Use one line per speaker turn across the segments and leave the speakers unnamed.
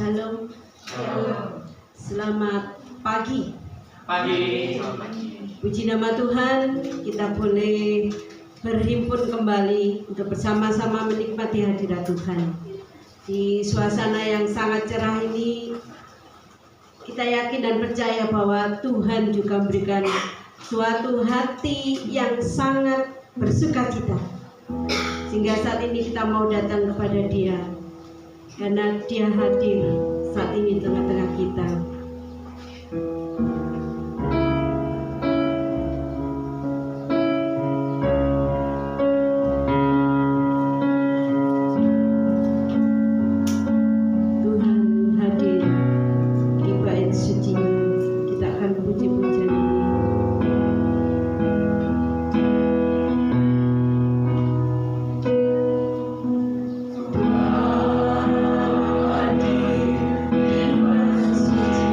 Shalom. Selamat pagi. Puji nama Tuhan, kita boleh berhimpun kembali untuk bersama-sama menikmati hadirat Tuhan. Di suasana yang sangat cerah ini, kita yakin dan percaya bahwa Tuhan juga memberikan suatu hati yang sangat bersukacita, sehingga saat ini kita mau datang kepada Dia, karena Dia hadir saat ini di tengah-tengah kita.
Suci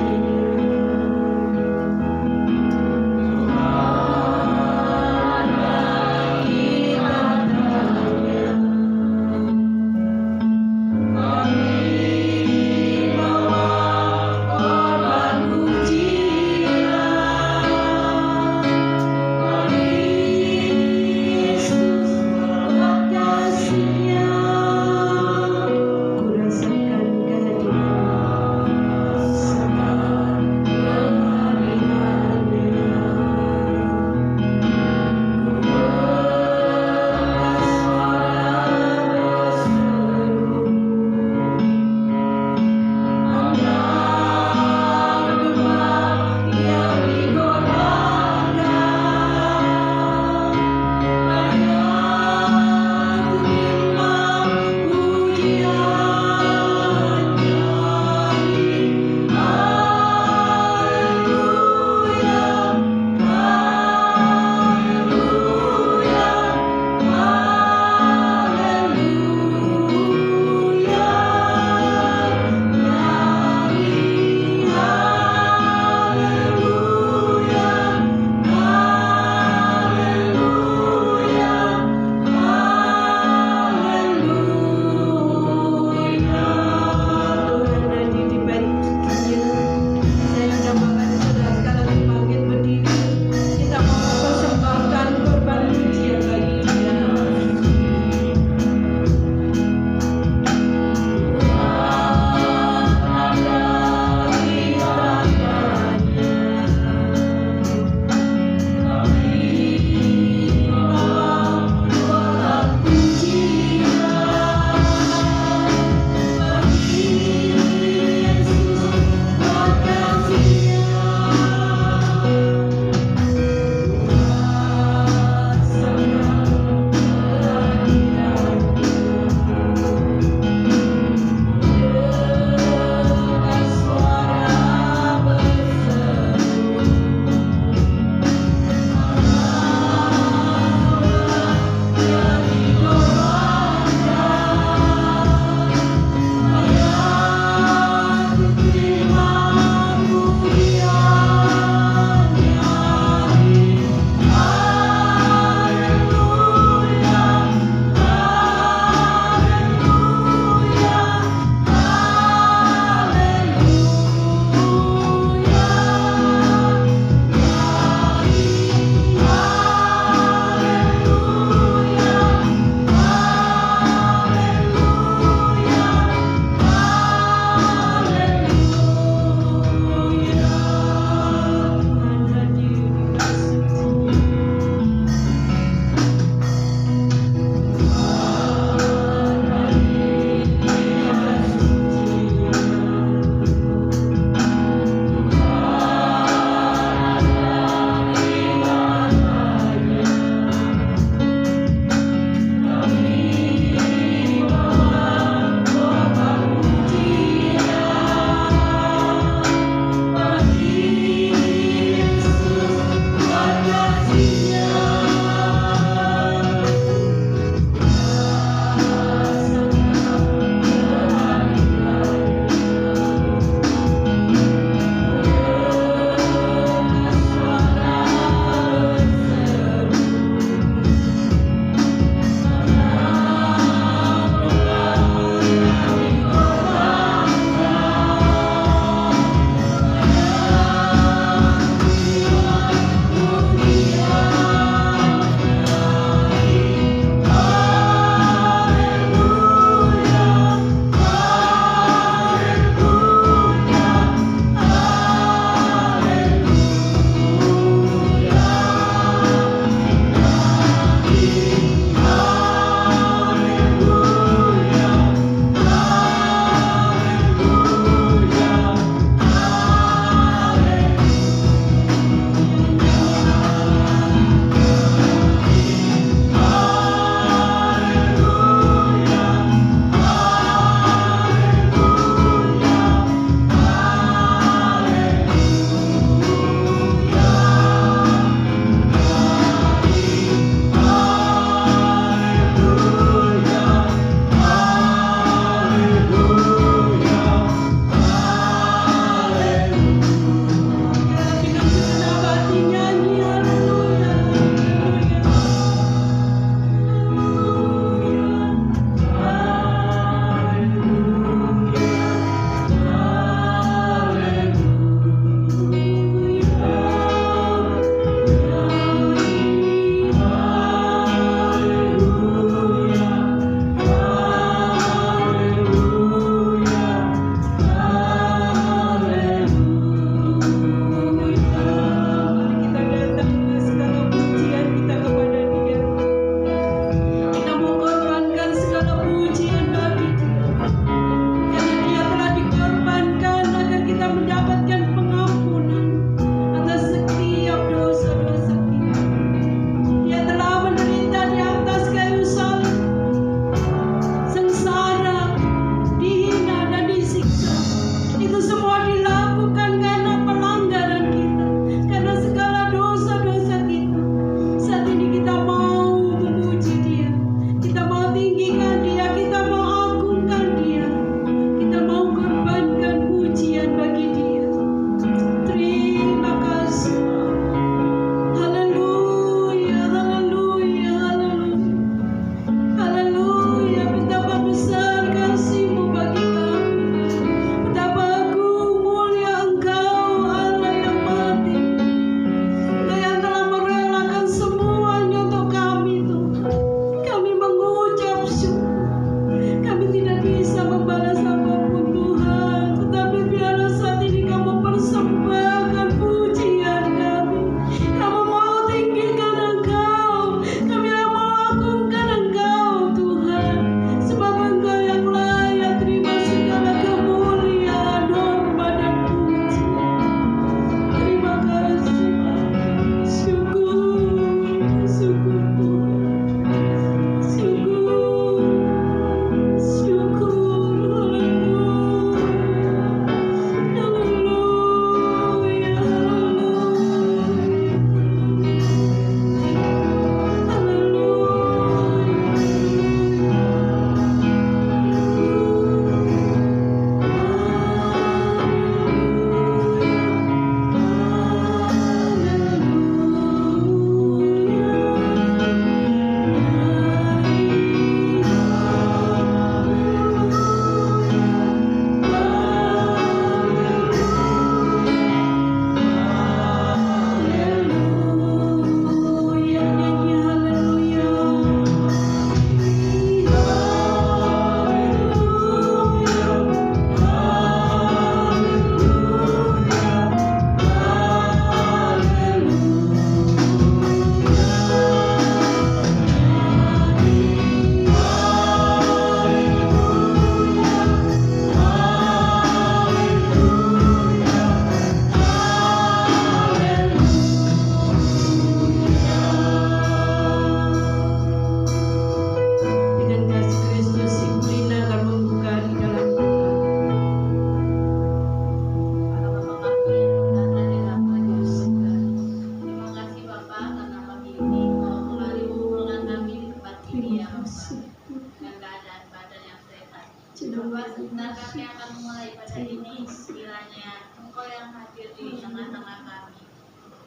tengah-tengah kami.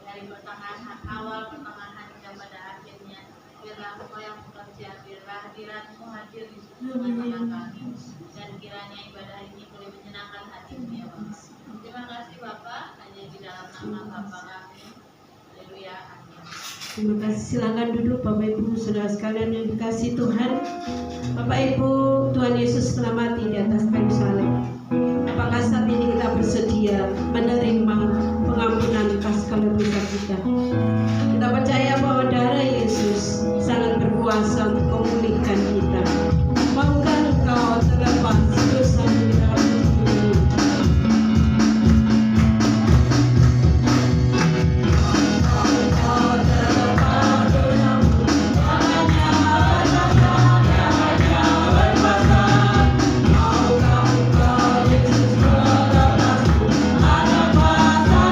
Dari pertengahan awal, pertengahan hingga pada akhirnya, biarlah Engkau yang bekerja, biarlah hadirat-Mu hadir di tengah-tengah kami. Dan kiranya ibadah ini boleh menyenangkan hati-Mu ya Bapa. Terima kasih Bapak, hanya di dalam nama Bapa kami. Haleluya, amin.
Terima kasih, silakan duduk Bapak Ibu saudara sekalian yang dikasihi Tuhan. Bapak Ibu, Tuhan Yesus telah mati di atas kayu salib. Apakah saat ini kita bersedia menerima pengampunan atas segala dosa kita? Kita percaya bahwa darah Yesus sangat berkuasa untuk memulihkan kita. Maukah engkau terlepas dosa di dalam hidup ini?
Ada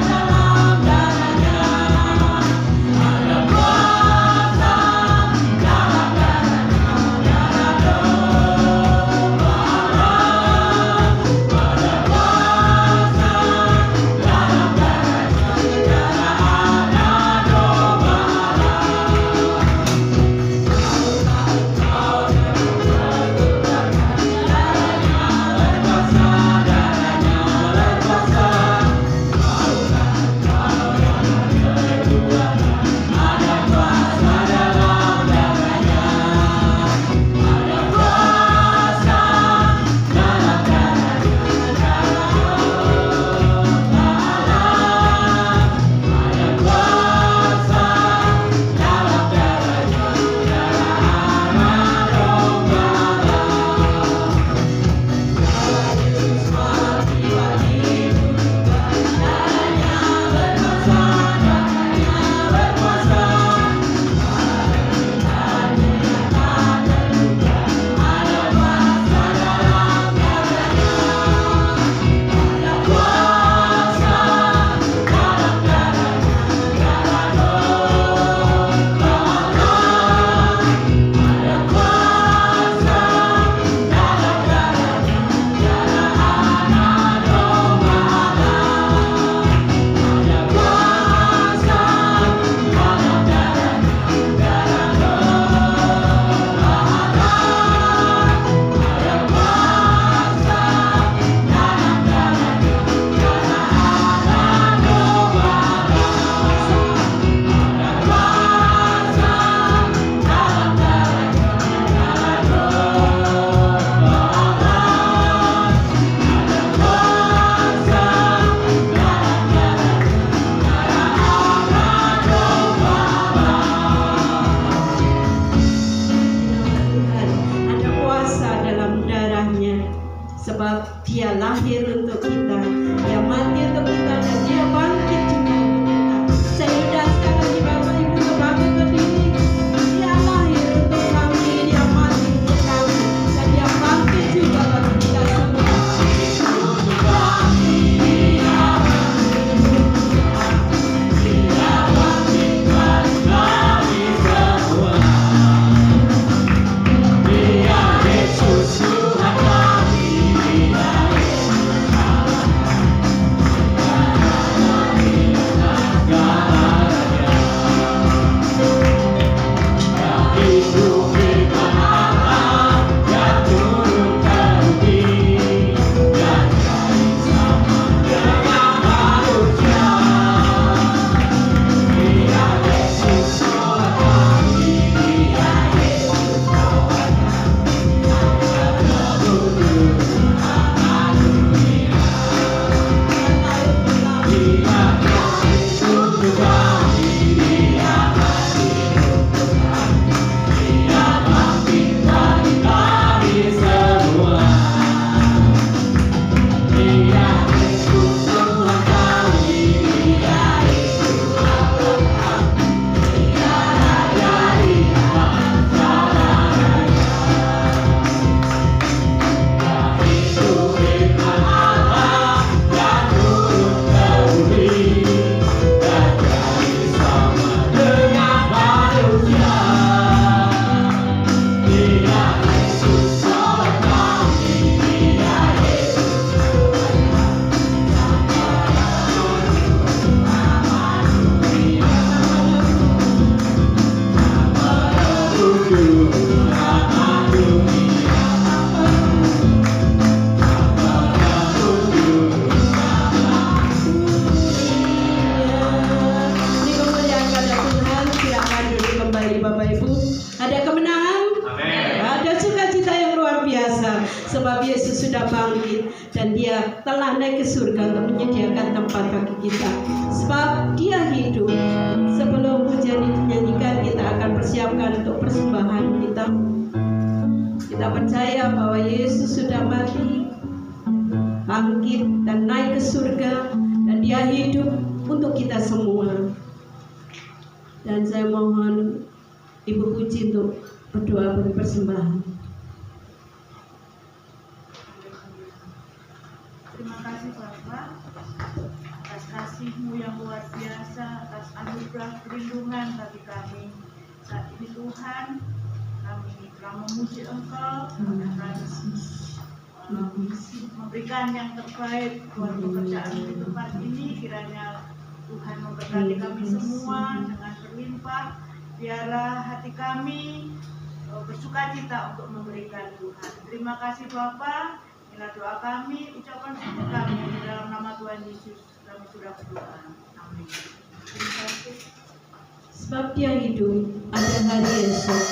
sudah bangkit dan Dia telah naik ke surga untuk menyediakan tempat bagi kita. Sebab Dia hidup, sebelum pujian dinyanyikan kita akan persiapkan untuk persembahan kita. Kita percaya bahwa Yesus sudah mati, bangkit dan naik ke surga, dan Dia hidup untuk kita semua. Dan saya mohon Ibu Puji untuk berdoa beri persembahan.
Terima kasih Bapak atas kasih-Mu yang luar biasa, atas anugerah perlindungan bagi kami. Saat ini Tuhan, kami telah memuji Engkau, akan memberikan yang terbaik buat pekerjaan di tempat ini. Kiranya Tuhan memberkati kami semua dengan berlimpah. Biarlah hati kami bersuka cita untuk memberikan Tuhan. Terima kasih Bapa. Inilah doa kami, ucapan syukur kami di dalam nama Tuhan Yesus. Kami sudah berdoa. Amin. Terima kasih.
Sebab Dia hidup, ada hari esok.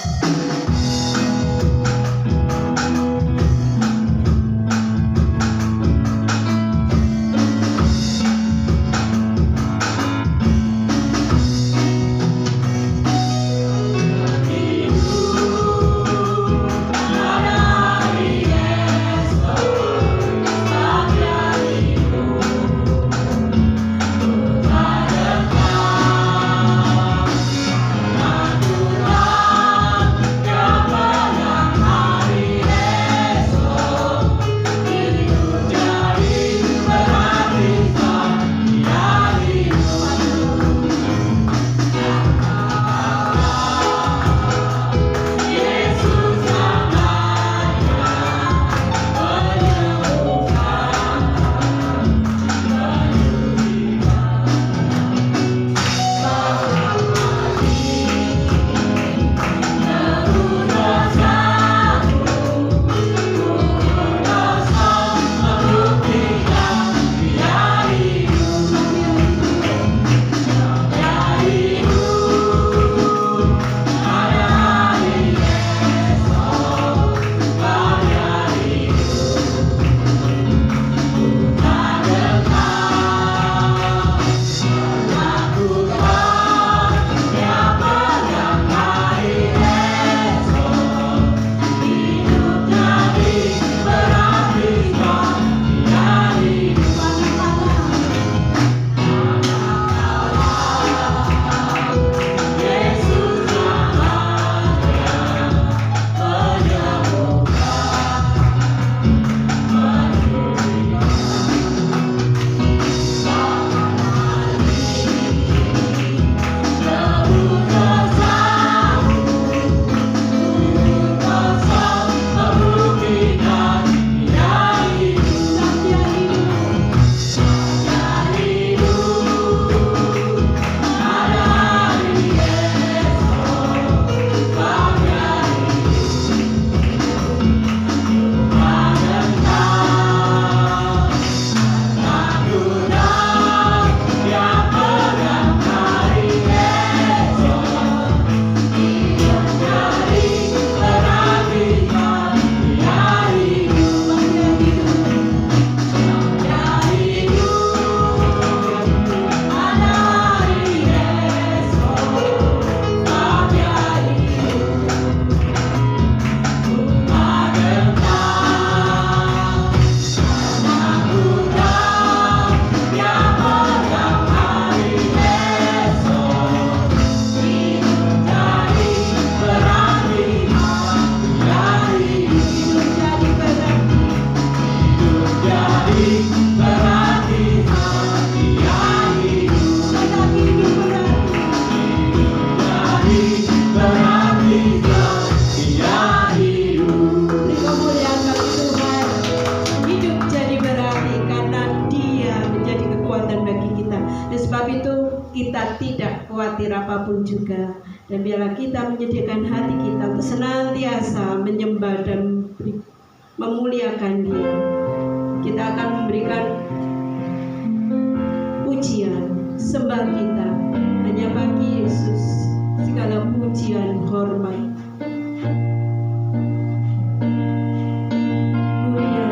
kita tidak khawatir apapun juga. Dan biarlah kita menyediakan hati kita untuk senantiasa menyembah dan memuliakan Dia. Kita akan memberikan pujian, sembah kita hanya bagi Yesus. Segala pujian, hormat, mulia,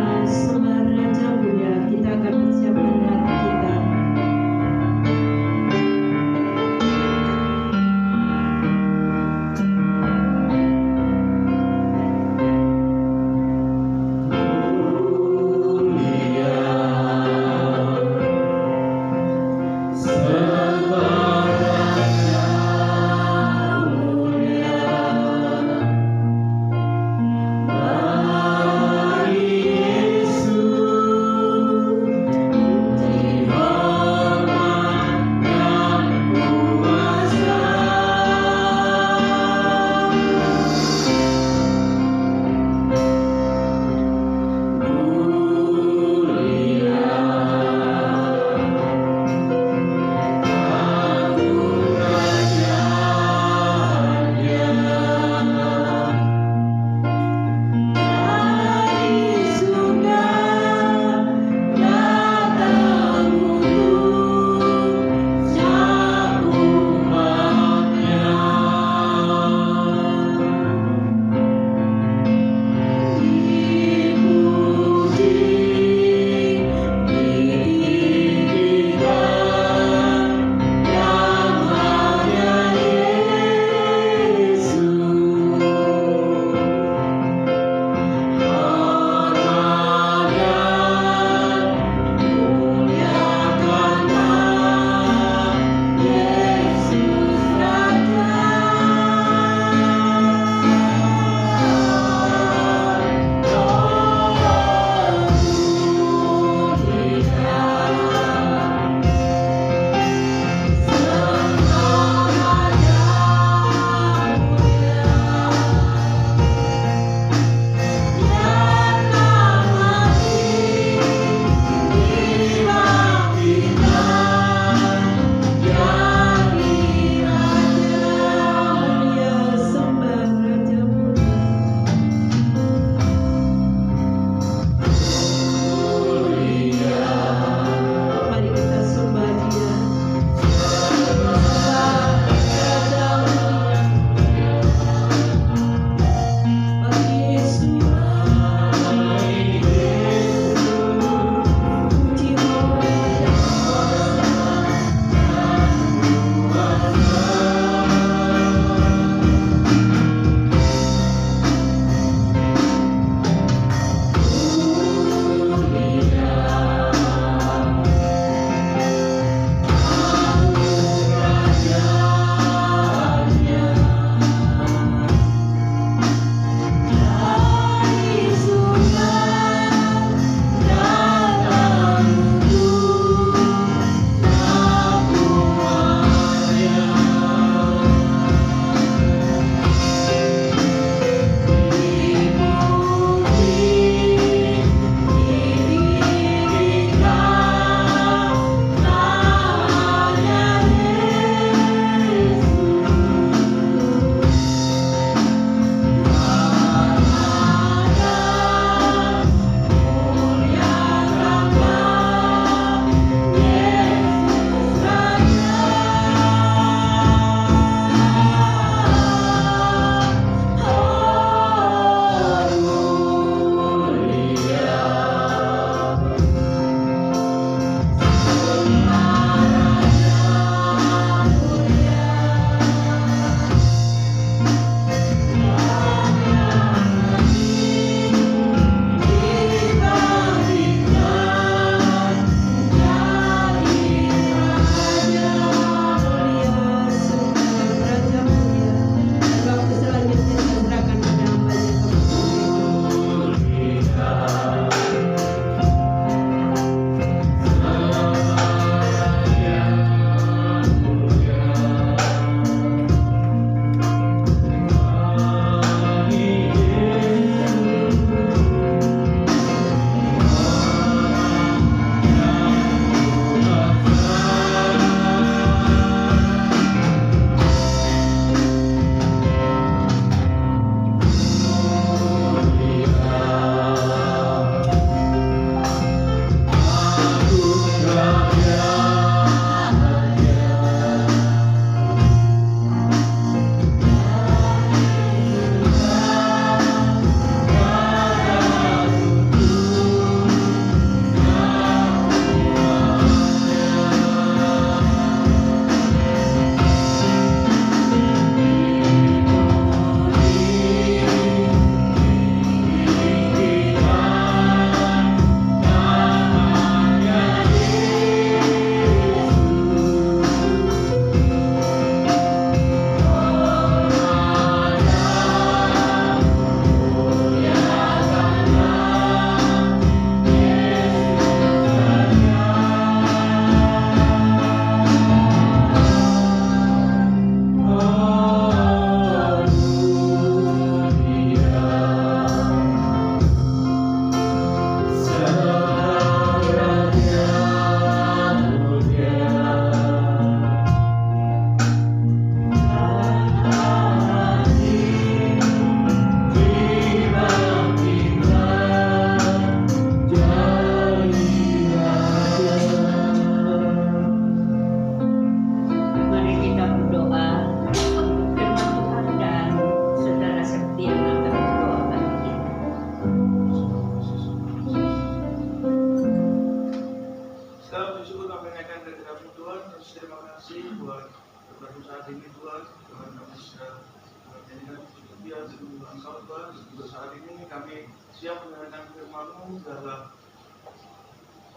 terima kasih buat baru saat ini Tuhan, kami sudah menjadikan dia dengan Engkau Tuhan. Untuk saat ini kami siap mendengarkan firman-Mu dalam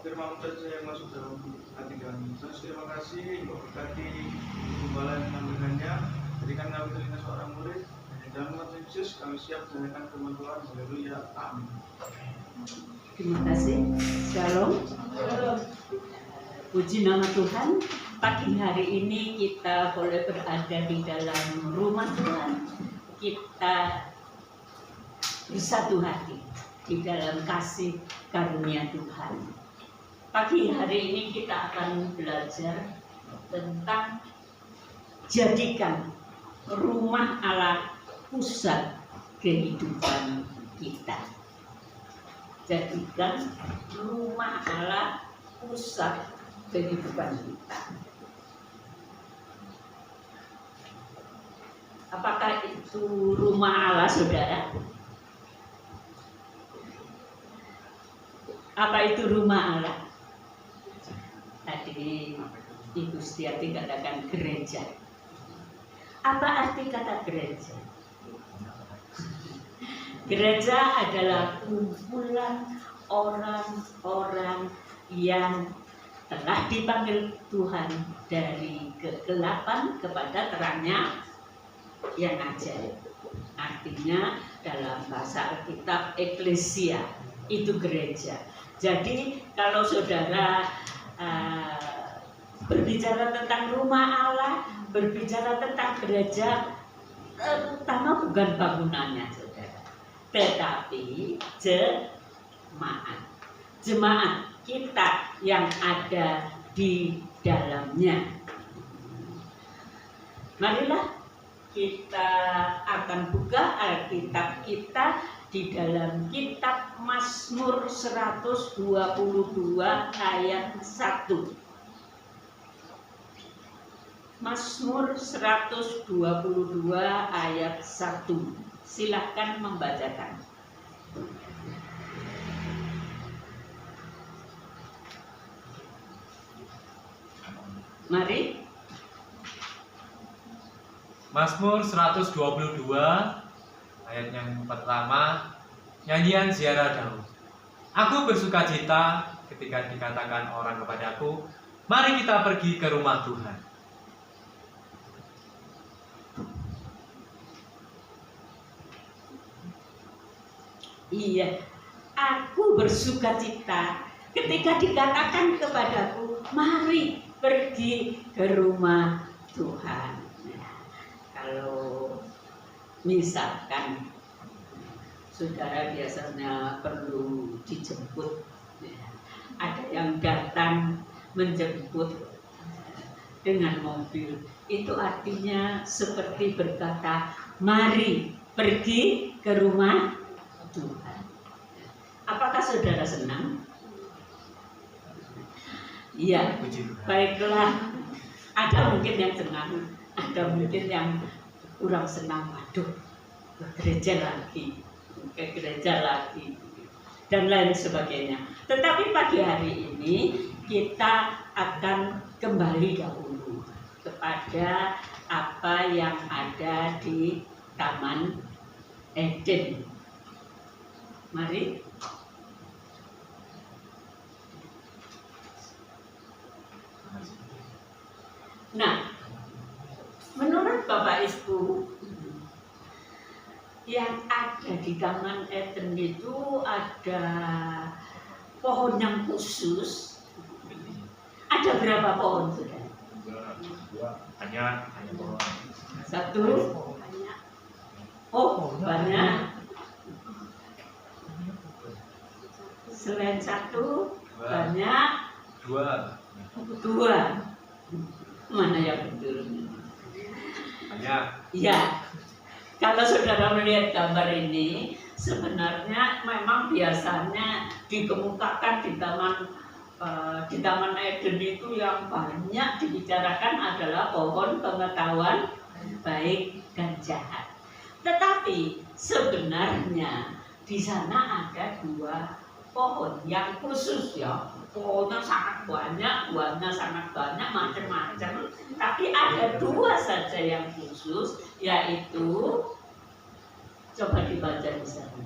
firman-Mu saja yang masuk dalam hati kami. Terima kasih untuk berkati gembala yang menyampaikannya. Jadikan kami telinga seorang murid. Dalam nama Yesus kami siap mendengarkan firman Tuhan. Haleluya. Amin.
Terima kasih. Shalom. Puji nama Tuhan. Pagi hari ini kita boleh berada di dalam rumah Tuhan. Kita bersatu hati di dalam kasih karunia Tuhan. Pagi hari ini kita akan belajar tentang jadikan rumah Allah pusat kehidupan kita. Jadikan rumah Allah pusat kehidupan kita. Apakah itu rumah Allah, saudara? Apa itu rumah Allah? Tadi Ibu Setiati katakan gereja. Apa arti kata gereja? Gereja adalah kumpulan orang-orang yang telah dipanggil Tuhan dari kegelapan kepada terangnya yang ajaib. Artinya dalam bahasa Alkitab eklesia itu gereja. Jadi kalau saudara berbicara tentang rumah Allah, berbicara tentang gereja, terutama bukan bangunannya saudara, tetapi jemaat kita yang ada di dalamnya. Marilah kita akan buka Alkitab kita di dalam kitab Mazmur 122 ayat 1. Mazmur 122 ayat 1. Silakan membacakan. Mari.
Mazmur 122 ayat yang pertama, nyanyian ziarah Daud. Aku bersukacita ketika dikatakan orang kepadaku, mari kita pergi ke rumah Tuhan.
Iya, aku bersukacita ketika dikatakan kepadaku, mari pergi ke rumah Tuhan. Nah, kalau misalkan saudara biasanya perlu dijemput, ada yang datang menjemput dengan mobil, itu artinya seperti berkata, mari pergi ke rumah Tuhan. Apakah saudara senang? Iya, baiklah. Ada mungkin yang senang, ada mungkin yang kurang senang. Waduh, ke gereja lagi, dan lain sebagainya. Tetapi pagi hari ini kita akan kembali dahulu kepada apa yang ada di Taman Eden. Mari. Nah, menurut Bapak Ibu, yang ada di Taman Eden itu ada pohon yang khusus. Ada berapa pohon, saudara?
Hanya pohon.
Satu. Oh, banyak. Selain satu, banyak. Dua. Mana yang betul?
Banyak.
Ya, kalau saudara melihat gambar ini, sebenarnya memang biasanya dikemukakan di Taman Eden itu yang banyak dibicarakan adalah pohon pengetahuan baik dan jahat. Tetapi sebenarnya di sana ada dua pohon yang khusus ya. pohonnya sangat banyak, buahnya sangat banyak, macam-macam. Tapi ada dua saja yang khusus, yaitu coba dibaca di sana.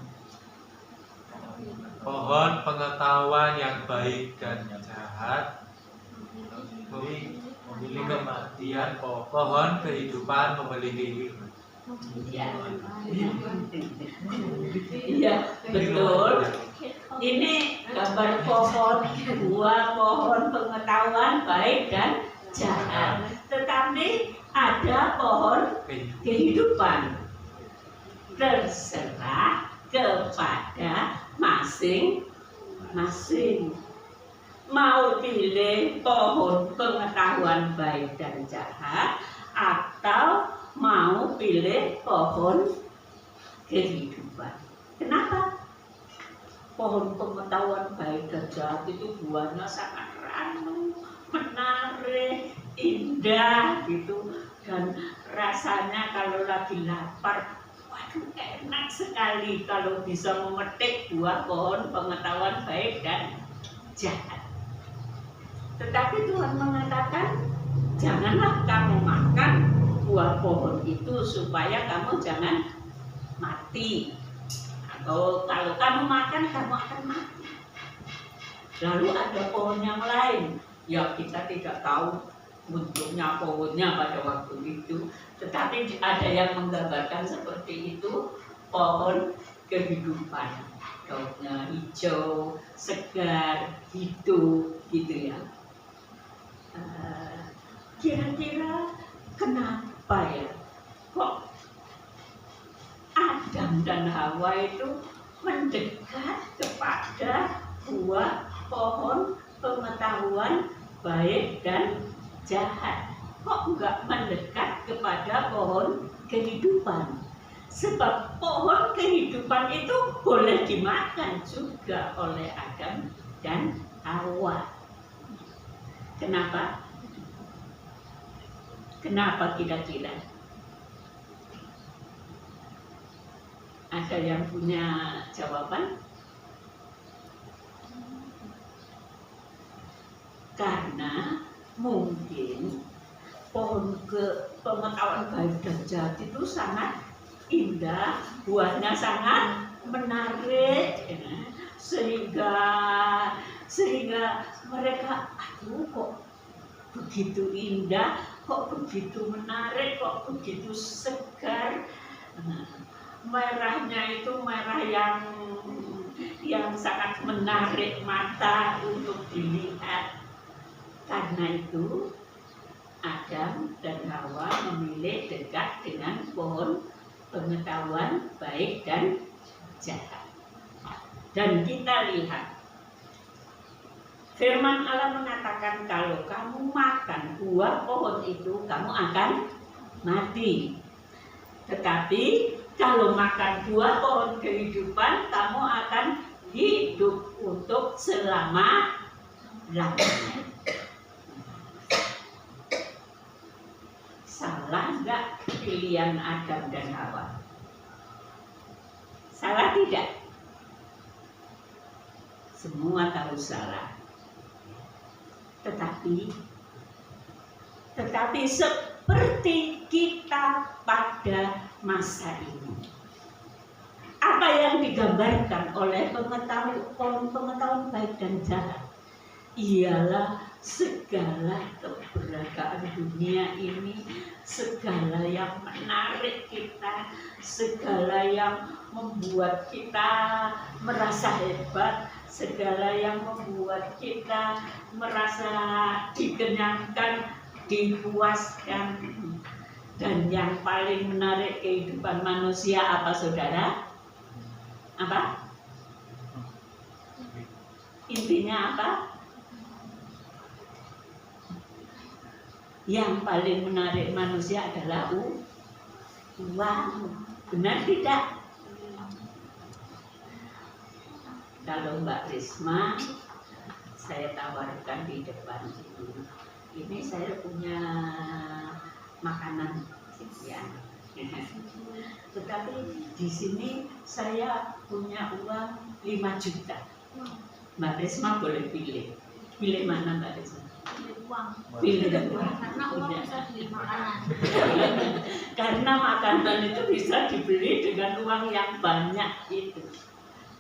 Pohon pengetahuan yang baik dan jahat, memilih kematian, pohon kehidupan memiliki hidup.
Iya, betul. Ini gambar pohon, buah pohon pengetahuan baik dan jahat. Tetapi ada pohon kehidupan. Terserah kepada masing-masing. Mau pilih pohon pengetahuan baik dan jahat atau mau pilih pohon kehidupan. Kenapa? Pohon pengetahuan baik dan jahat itu buahnya sangat ranum, menarik, indah gitu, dan rasanya kalau lagi lapar, waduh enak sekali kalau bisa memetik buah pohon pengetahuan baik dan jahat. Tetapi Tuhan mengatakan, janganlah kamu makan buah pohon itu supaya kamu jangan mati. Atau kalau kamu makan, kamu akan mati. Lalu ada pohon yang lain, ya kita tidak tahu bentuknya pohonnya pada waktu itu. Tetapi ada yang menggambarkan seperti itu, pohon kehidupan. Daunnya hijau, segar, hidup, gitu ya. Kira-kira kenapa ya kok Adam dan Hawa itu mendekat kepada buah pohon pengetahuan baik dan jahat? Kok enggak mendekat kepada pohon kehidupan? Sebab pohon kehidupan itu boleh dimakan juga oleh Adam dan Hawa. Kenapa? Kenapa kira-kira? Ada yang punya jawaban? Karena mungkin pohon pengetahuan baik dan jahat itu sangat indah, buahnya sangat menarik, sehingga mereka, aduh kok begitu indah, kok begitu menarik, kok begitu segar. Merahnya itu merah yang sangat menarik mata untuk dilihat. Karena itu Adam dan Hawa memilih dekat dengan pohon pengetahuan baik dan jahat. Dan kita lihat firman Allah mengatakan kalau kamu makan buah pohon itu kamu akan mati. Tetapi kalau makan buah pohon kehidupan kamu akan hidup untuk selama-lamanya. Salah enggak pilihan Adam dan Hawa? Salah tidak? Semua tahu salah. Tetapi seperti kita pada masa ini, apa yang digambarkan oleh pengetahuan baik dan jahat ialah segala keberadaan dunia ini, segala yang menarik kita, segala yang membuat kita merasa hebat, segala yang membuat kita merasa dikenyangkan, dipuaskan. Dan yang paling menarik kehidupan manusia apa, saudara? Apa? Intinya apa? Yang paling menarik manusia adalah uang. Benar tidak? Kalau Mbak Risma, saya tawarkan di depan sini. Ini saya punya makanan, ya. Tetapi di sini saya punya uang 5 juta. Mbak Risma boleh pilih. Pilih mana Mbak Desa?
Pilih uang.
Pilih uang.
Karena uang bisa beli makanan.
Karena makanan itu bisa dibeli dengan uang yang banyak itu.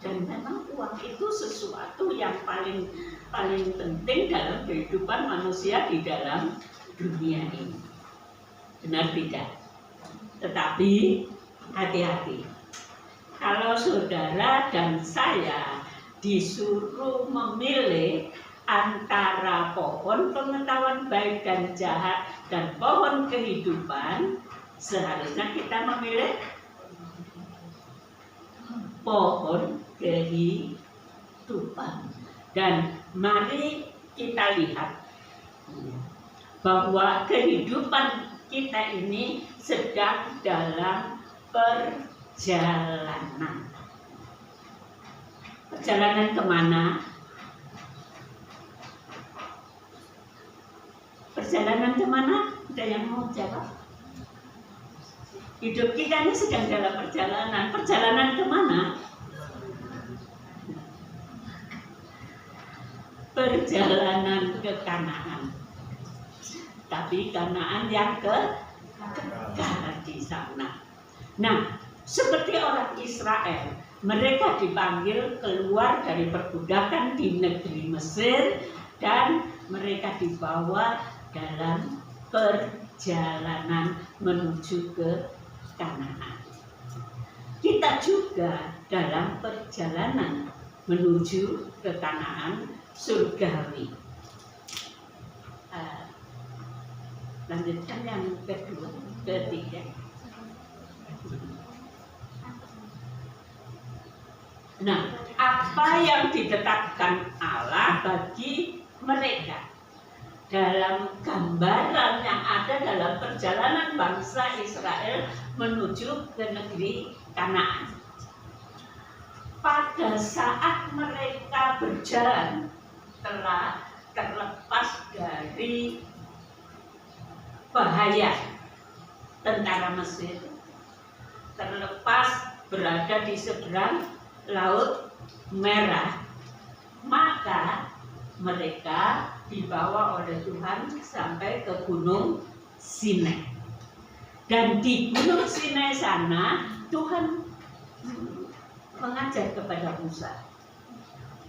Dan memang uang itu sesuatu yang paling penting dalam kehidupan manusia di dalam dunia ini. Benar tidak? Tetapi hati-hati. Kalau saudara dan saya disuruh memilih antara pohon pengetahuan baik dan jahat dan pohon kehidupan, seharusnya kita memilih pohon kehidupan. Dan mari kita lihat bahwa kehidupan kita ini sedang dalam perjalanan. Perjalanan kemana? Perjalanan kemana? Ada yang mau jawab? Hidup kita ini sedang dalam perjalanan. Perjalanan kemana? Perjalanan ke Kanaan. Tapi Kanaan yang kekal di sana. Nah, seperti orang Israel, mereka dipanggil keluar dari perbudakan di negeri Mesir dan mereka dibawa dalam perjalanan menuju ke Kanaan. Kita juga dalam perjalanan menuju ke Kanaan surgawi. Lanjutkan yang kedua, ketiga. Nah, apa yang ditetapkan Allah bagi mereka dalam gambaran yang ada dalam perjalanan bangsa Israel menuju ke negeri Kanaan? Pada saat mereka berjalan telah terlepas dari bahaya tentara Mesir, terlepas berada di seberang Laut Merah, maka mereka dibawa oleh Tuhan sampai ke Gunung Sinai. Dan di Gunung Sinai sana Tuhan mengajar kepada Musa.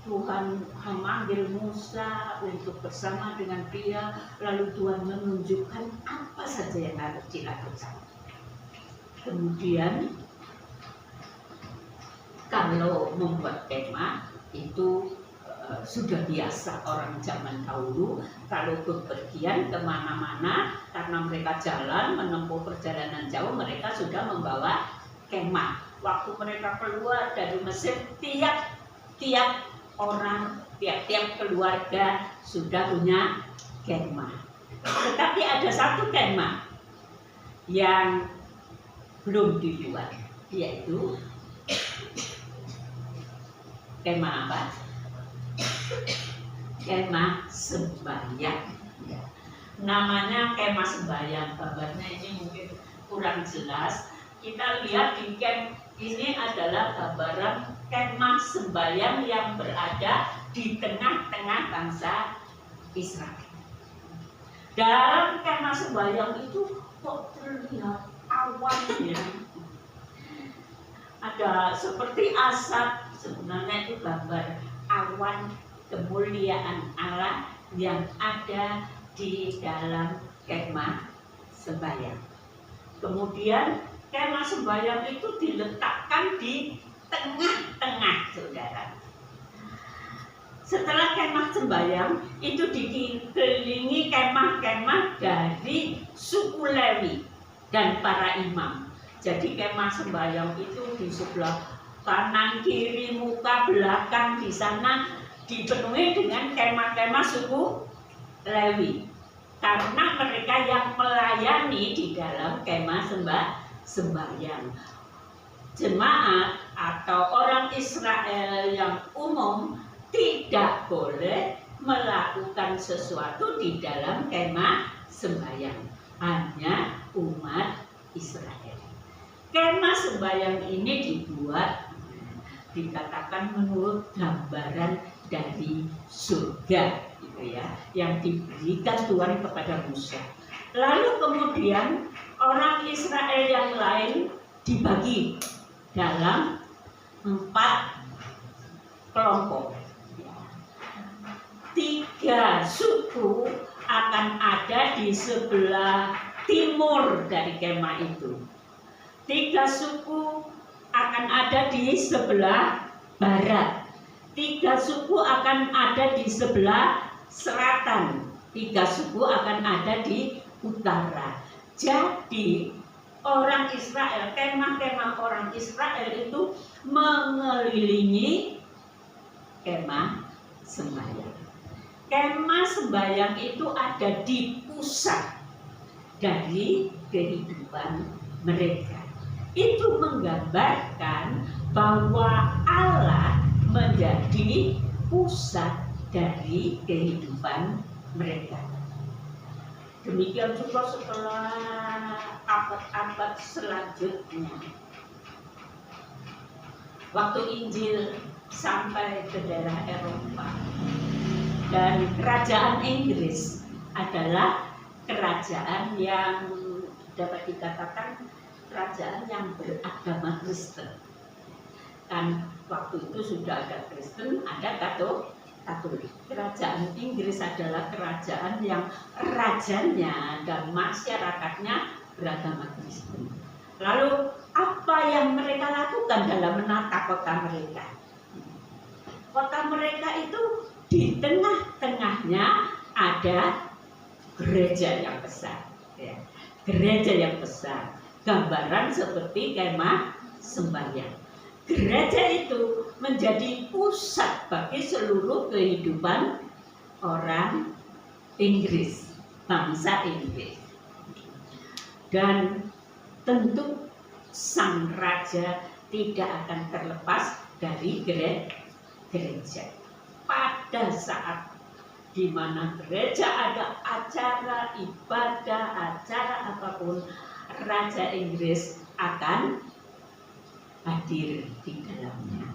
Tuhan memanggil Musa untuk bersama dengan dia, lalu Tuhan menunjukkan apa saja yang harus dilakukan. Kemudian kalau membuat kemah itu sudah biasa orang zaman dahulu. Kalau bepergian kemana-mana, karena mereka jalan menempuh perjalanan jauh, mereka sudah membawa kemah. Waktu mereka keluar dari Mesir, tiap orang, tiap keluarga sudah punya kemah. Tetapi ada satu kemah yang belum dibuat, yaitu kemah apa? Kemah sembahyang. Namanya kemah sembahyang. Gambarnya ini mungkin kurang jelas. Kita lihat di camp ini adalah gambaran kemah sembahyang yang berada di tengah-tengah bangsa Israel. Dalam kemah sembahyang itu kok terlihat awan ya. Ada seperti asap, sebenarnya itu gambar awan kemuliaan Allah yang ada di dalam kemah sembahyang. Kemudian kemah sembahyang itu diletakkan di tengah-tengah, saudara. Setelah kemah sembahyang itu dikelilingi kemah-kemah dari suku Lewi dan para imam. Jadi kemah sembahyang itu di sebelah kanan, kiri, muka, belakang di sana dipenuhi dengan kemah-kemah suku Lewi. Karena mereka yang melayani di dalam kemah sembahyang. Jemaat atau orang Israel yang umum tidak boleh melakukan sesuatu di dalam kemah sembahyang. Hanya umat Israel. Kemah sembahyang ini dibuat, dikatakan menurut gambaran dari surga. ya, yang diberikan Tuhan kepada Musa. Lalu kemudian orang Israel yang lain dibagi dalam 4 kelompok. 3 suku akan ada di sebelah timur dari kemah itu. 3 suku akan ada di sebelah barat. 3 suku akan ada di sebelah selatan. 3 suku akan ada di utara. Jadi orang Israel, kemah-kemah orang Israel itu mengelilingi kemah sembahyang. Kemah sembahyang itu ada di pusat dari kehidupan mereka. Itu menggambarkan bahwa Allah menjadi pusat dari kehidupan mereka. Demikian juga setelah abad-abad selanjutnya, waktu Injil sampai ke daerah Eropa, dan kerajaan Inggris adalah kerajaan yang dapat dikatakan kerajaan yang beragama Kristen. Dan waktu itu sudah ada Kristen, ada Katolik. Kerajaan Inggris adalah kerajaan yang rajanya dan masyarakatnya beragama Kristen. Lalu apa yang mereka lakukan dalam menata kota mereka? Kota mereka itu di tengah-tengahnya ada gereja yang besar, ya. Gereja yang besar, gambaran seperti kemah sembahyang. Gereja itu menjadi pusat bagi seluruh kehidupan orang Inggris, bangsa Inggris. Dan tentu sang raja tidak akan terlepas dari gereja. Pada saat di mana gereja ada acara ibadah, acara apapun, Raja Inggris akan hadir di dalamnya.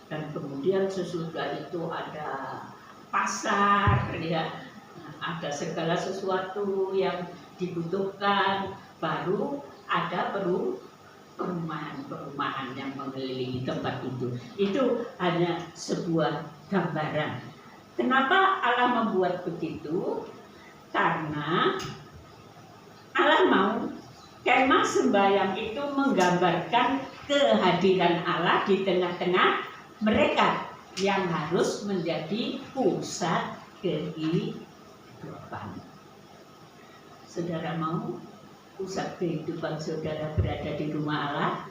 Dan kemudian sesudah itu ada pasar, ya, ada segala sesuatu yang dibutuhkan, baru ada perumahan-perumahan yang mengelilingi tempat itu. Itu hanya sebuah gambaran. Kenapa Allah membuat begitu? Karena Allah mau kemah sembahyang itu menggambarkan kehadiran Allah di tengah-tengah mereka yang harus menjadi pusat kehidupan. Saudara mau pusat kehidupan saudara berada di rumah Allah?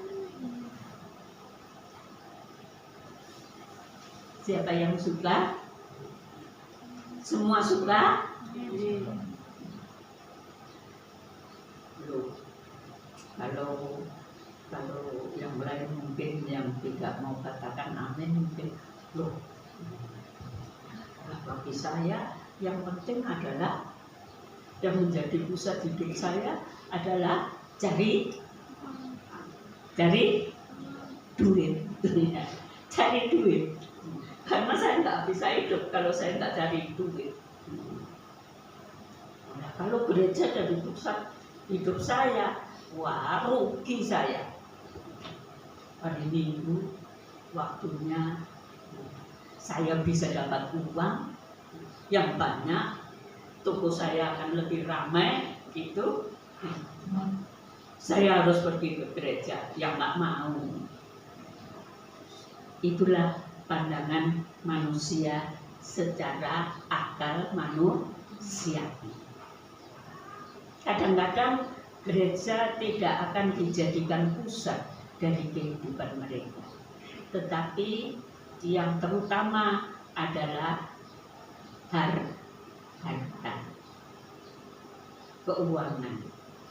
Siapa yang suka? Semua suka? Loh, kalau yang lain mungkin yang tidak mau katakan amin mungkin loh. Nah, bagi saya yang penting adalah yang menjadi pusat hidup saya adalah cari duit, cari duit. Karena saya nggak bisa hidup kalau saya nggak cari duit. Nah, kalau gereja jadi pusat hidup saya, wah rugi saya. Hari Minggu waktunya saya bisa dapat uang yang banyak, toko saya akan lebih ramai, gitu. Saya harus pergi ke gereja, yang nggak mau. Itulah pandangan manusia secara akal manusiawi. Kadang-kadang gereja tidak akan dijadikan pusat dari kehidupan mereka, tetapi yang terutama adalah harta, keuangan,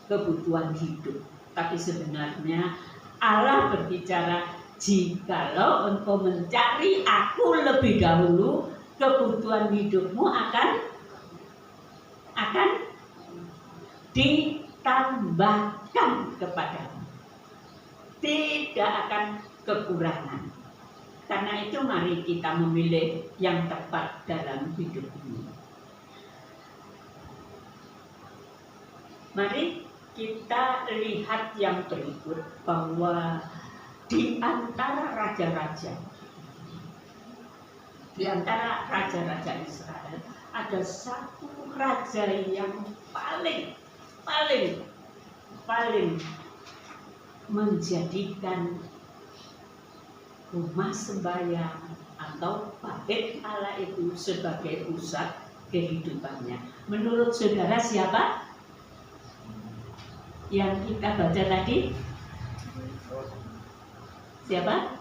kebutuhan hidup. Tapi sebenarnya Allah berbicara, jikalau engkau mencari aku lebih dahulu, kebutuhan hidupmu akan ditambahkan kepadamu, tidak akan kekurangan. Karena itu mari kita memilih yang tepat dalam hidup ini. Mari kita lihat yang berikut, bahwa di antara raja-raja Israel ada satu raja yang paling menjadikan rumah sembahyang atau bait Allah itu sebagai pusat kehidupannya. Menurut saudara siapa? Yang kita baca tadi? Siapa?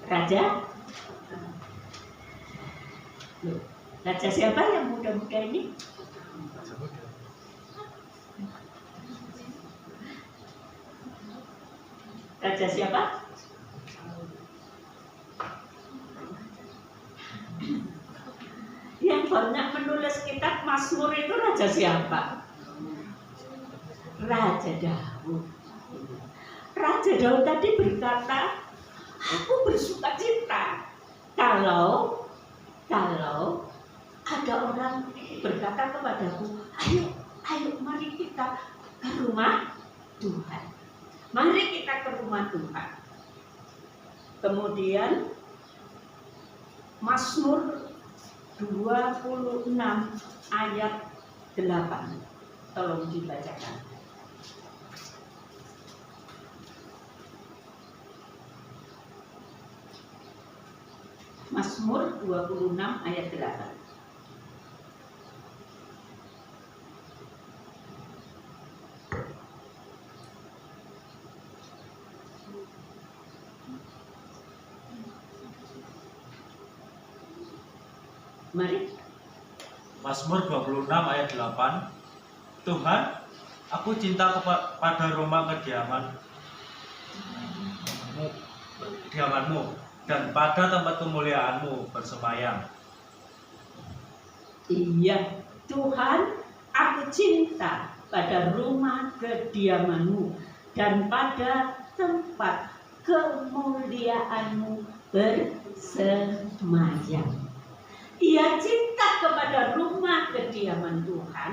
Raja? Loh, raja siapa yang muda-muda ini? Raja siapa? Yang banyak menulis kitab Mazmur itu raja siapa? Raja Daud. Raja Daud tadi berkata, aku bersuka cita kalau ada orang berkata kepadaku, ayo mari kita ke rumah Tuhan. Mari kita ke rumah Tuhan. Kemudian Mazmur 26 ayat 8. Tolong dibacakan. Mazmur 26 ayat 8. Mari.
Mazmur 26 ayat 8. Tuhan, aku cinta kepada rumah kediamanmu dan pada tempat kemuliaanmu bersemayam.
Iya, Tuhan, aku cinta pada rumah kediamanmu dan pada tempat kemuliaanmu bersemayam. Ia cinta kepada rumah kediaman Tuhan,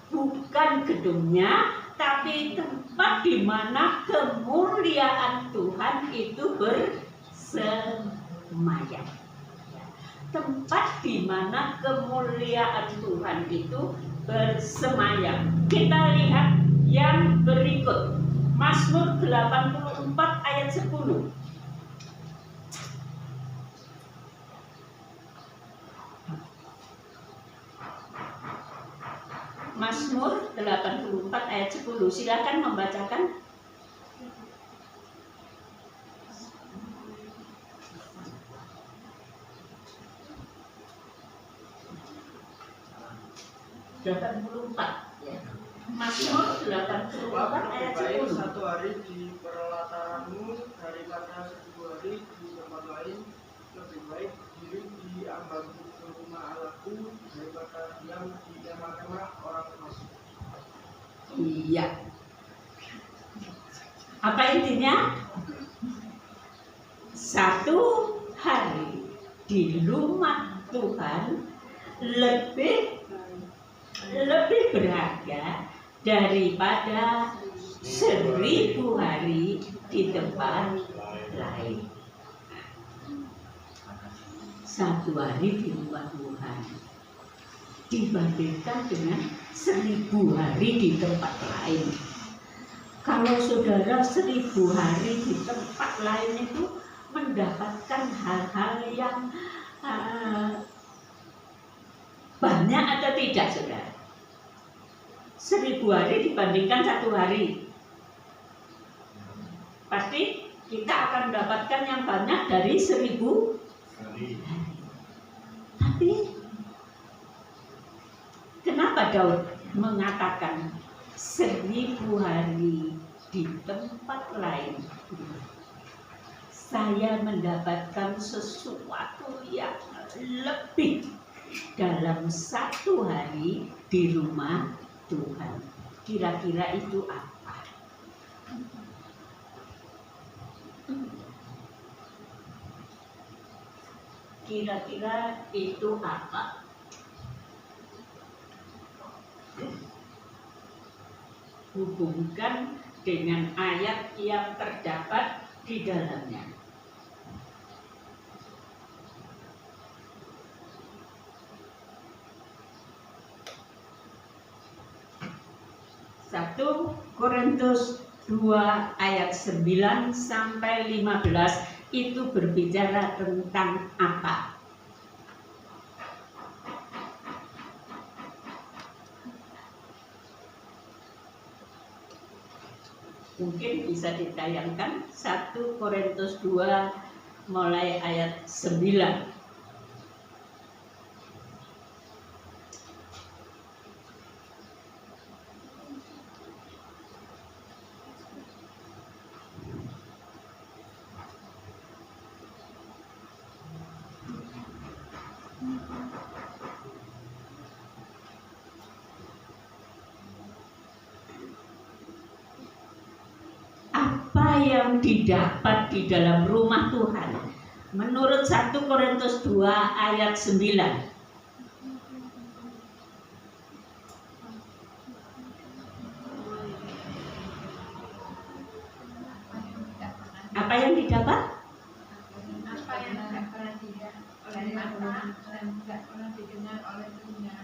bukan gedungnya, tapi tempat di mana kemuliaan Tuhan itu bersemayam. Tempat di mana kemuliaan Tuhan itu bersemayam. Kita lihat yang berikut. Mazmur 84 ayat 10. Mazmur 84 ayat 10. Silakan membacakan. Mazmur 84 ayat 10.
Satu hari di perlataranmu daripada 1000 hari di tempat lain. Lebih baik diri di ambarku ke rumah Allahku daripada diam di kemah-kemah orang fasik.
Iya. Apa intinya? Satu hari di rumah Tuhan lebih berharga daripada 1000 hari di tempat lain. Satu hari di rumah Tuhan dibandingkan dengan 1000 hari di tempat lain. Kalau saudara 1000 hari di tempat lain itu mendapatkan hal-hal yang banyak atau tidak, saudara? 1000 hari dibandingkan 1 hari, pasti kita akan mendapatkan yang banyak dari 1000 hari. Tapi kenapa Daud mengatakan 1000 hari di tempat lain? Saya mendapatkan sesuatu yang lebih dalam 1 hari di rumah Tuhan. Kira-kira itu apa? Kira-kira itu apa? hubungkan dengan ayat yang terdapat di dalamnya. Satu Korintus 2 ayat 9 sampai 15 itu berbicara tentang apa? Mungkin bisa ditayangkan 1 Korintus 2 mulai ayat 9. Apa yang didapat di dalam rumah Tuhan menurut 1 Korintus 2 ayat 9? Apa yang didapat?
Apa yang tidak pernah dilihat oleh mata dan tidak pernah didengar oleh telinga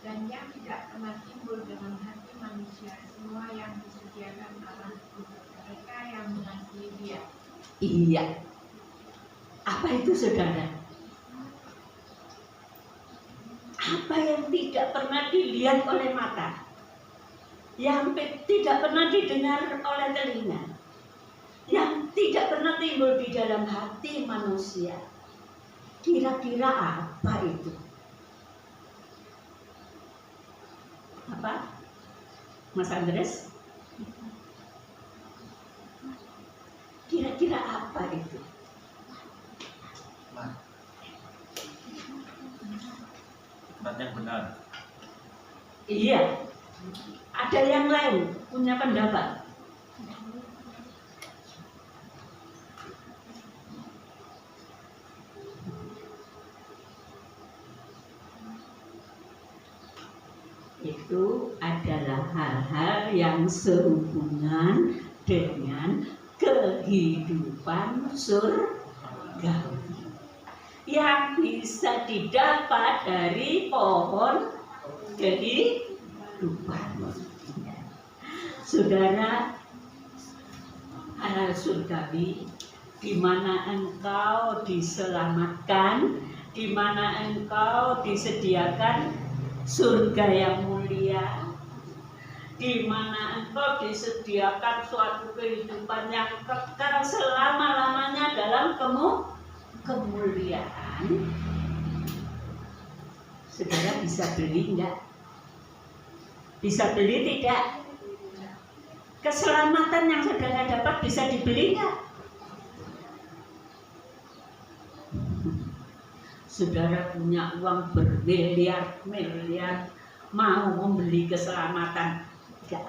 dan yang tidak pernah timbul dalam hati manusia, semua yang disediakan Allah untuk mereka yang mengasihi Dia.
Iya. Apa itu, saudara? Apa yang tidak pernah dilihat oleh mata, yang tidak pernah didengar oleh telinga, yang tidak pernah timbul di dalam hati manusia. Kira-kira apa itu? Apa? Mas Andres? Kira-kira apa itu?
Hikmat yang benar.
Iya. Ada yang lain punya pendapat? Itu adalah hal-hal yang sehubungan dengan kehidupan surgawi yang bisa didapat dari pohon kehidupan. Saudara, hal surgawi di mana engkau diselamatkan, di mana engkau disediakan surga yang mulia, di mana engkau disediakan suatu kehidupan yang kekal selama-lamanya dalam kemuliaan. Saudara bisa beli enggak? Bisa beli tidak? Keselamatan yang saudara dapat bisa dibeli enggak? Saudara punya uang bermiliar-miliar, mau membeli keselamatan, enggak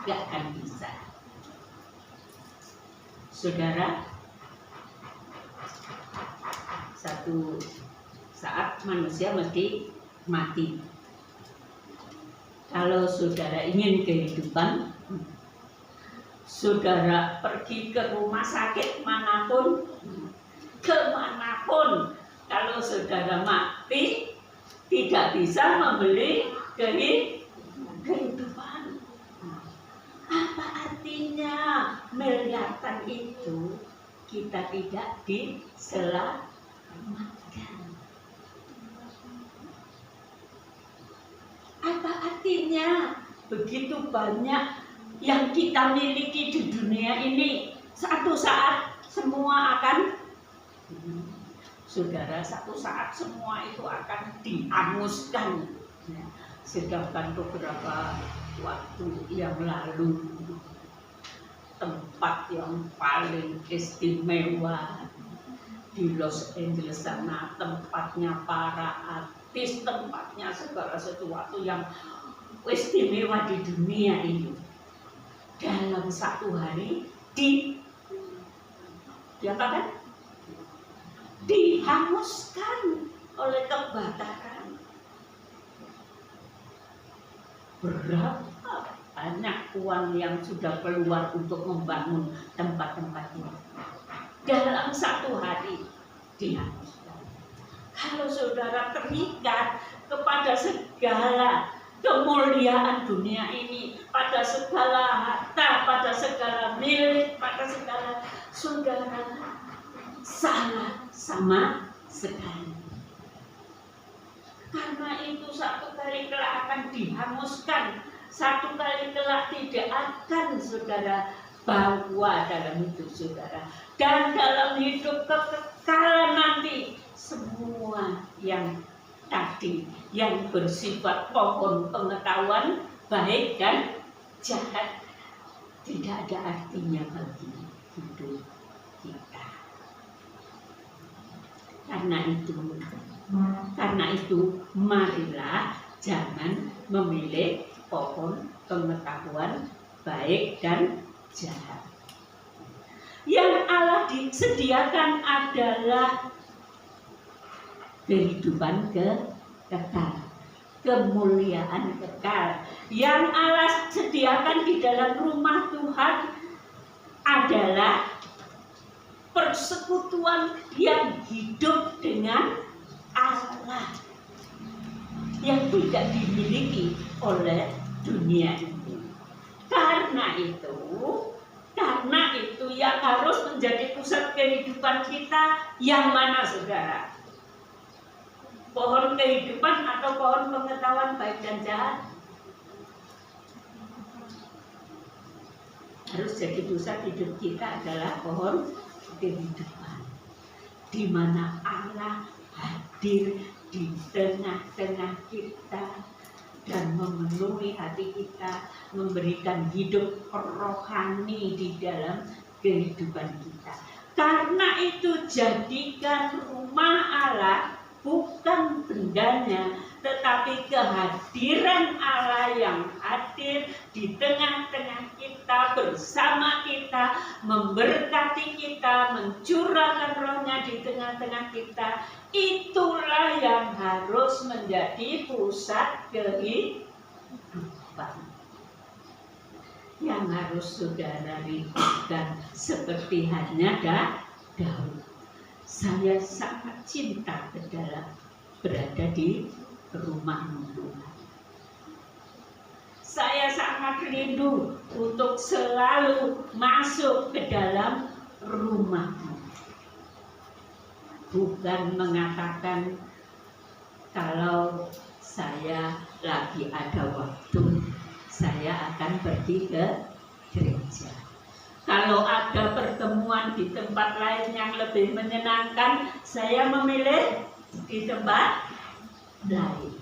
akan bisa. Saudara, satu saat manusia mesti mati. Kalau saudara ingin kehidupan, saudara pergi ke rumah sakit manapun, kemanapun, kalau saudara mati tidak bisa membeli kehidupan. Apa artinya miliaran itu kita tidak diselamatkan? Apa artinya begitu banyak yang kita miliki di dunia ini, satu saat semua akan, saudara, satu saat semua itu akan dihanguskan. Sedangkan beberapa waktu yang lalu, tempat yang paling istimewa di Los Angeles sana, tempatnya para artis, tempatnya segala sesuatu yang istimewa di dunia ini, dalam satu hari diapakan? Dihanguskan oleh kebakaran. berapa banyak uang yang sudah keluar untuk membangun tempat-tempat ini. Dalam satu hari dihapuskan. Kalau saudara terikat kepada segala kemuliaan dunia ini, pada segala harta, pada segala milik, pada segala, saudara salah sama sekali. Karena itu satu kali kelak akan dihanguskan, satu kali kelak tidak akan saudara bawa dalam hidup saudara. Dan dalam hidup kekekalan nanti, semua yang tadi, yang bersifat pohon pengetahuan baik dan jahat, tidak ada artinya bagi hidup kita. Karena itu marilah jangan memilih pohon pengetahuan baik dan jahat. Yang Allah disediakan adalah kehidupan kekal, kemuliaan kekal. Yang Allah sediakan di dalam rumah Tuhan adalah persekutuan yang hidup dengan Allah, yang tidak dimiliki oleh dunia ini. Karena itu yang harus menjadi pusat kehidupan kita yang mana saudara? Pohon kehidupan atau pohon pengetahuan baik dan jahat? Harus jadi pusat hidup kita adalah pohon kehidupan, di mana Allah hadir di tengah-tengah kita dan memenuhi hati kita, memberikan hidup rohani di dalam kehidupan kita. Karena itu jadikan rumah Allah bukan bendanya, tetapi kehadiran Allah yang hadir di tengah-tengah kita, bersama kita, memberkati kita, mencurahkan rohnya di tengah-tengah kita. Itulah yang harus menjadi pusat kehidupan, yang harus saudara rindukan seperti halnya Daud. Saya sangat cinta ke dalam berada di rumahmu Tuhan. Saya sangat rindu untuk selalu masuk ke dalam rumahmu. Bukan mengatakan kalau saya lagi ada waktu, saya akan pergi ke gereja. Kalau ada pertemuan di tempat lain yang lebih menyenangkan, saya memilih di tempat lain.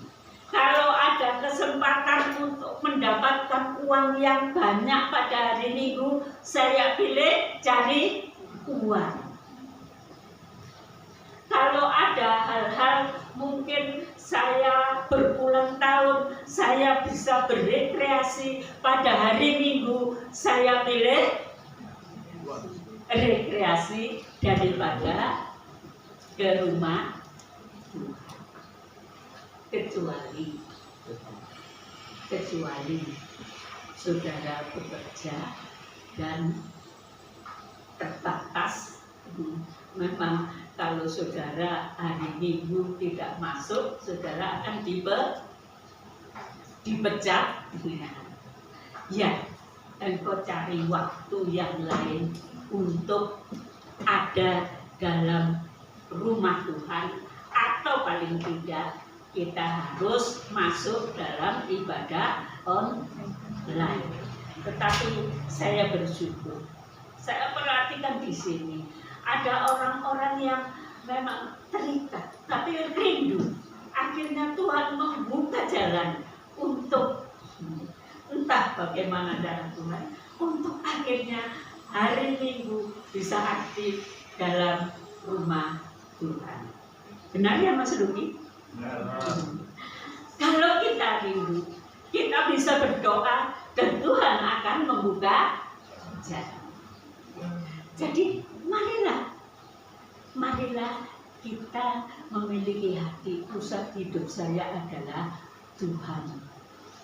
Kalau ada kesempatan untuk mendapatkan uang yang banyak pada hari Minggu, saya pilih cari uang. Kalau ada hal-hal mungkin saya berulang tahun, saya bisa berrekreasi pada hari Minggu, saya pilih rekreasi daripada ke rumah Tuhan. Kecuali saudara bekerja dan terbatas. Memang kalau saudara hari Minggu tidak masuk, saudara akan dipecat. Ya, engkau cari waktu yang lain untuk ada dalam rumah Tuhan, atau paling tidak kita harus masuk dalam ibadah online. Tetapi saya bersyukur, saya perhatikan di sini ada orang-orang yang memang terikat, tapi rindu. Akhirnya Tuhan membuka jalan untuk entah bagaimana dalam Tuhan, untuk akhirnya hari Minggu bisa aktif dalam rumah Tuhan. Benar ya Mas Luki? Kalau kita rindu, kita bisa berdoa dan Tuhan akan membuka jalan. Jadi marilah kita memiliki hati, pusat hidup saya adalah Tuhan.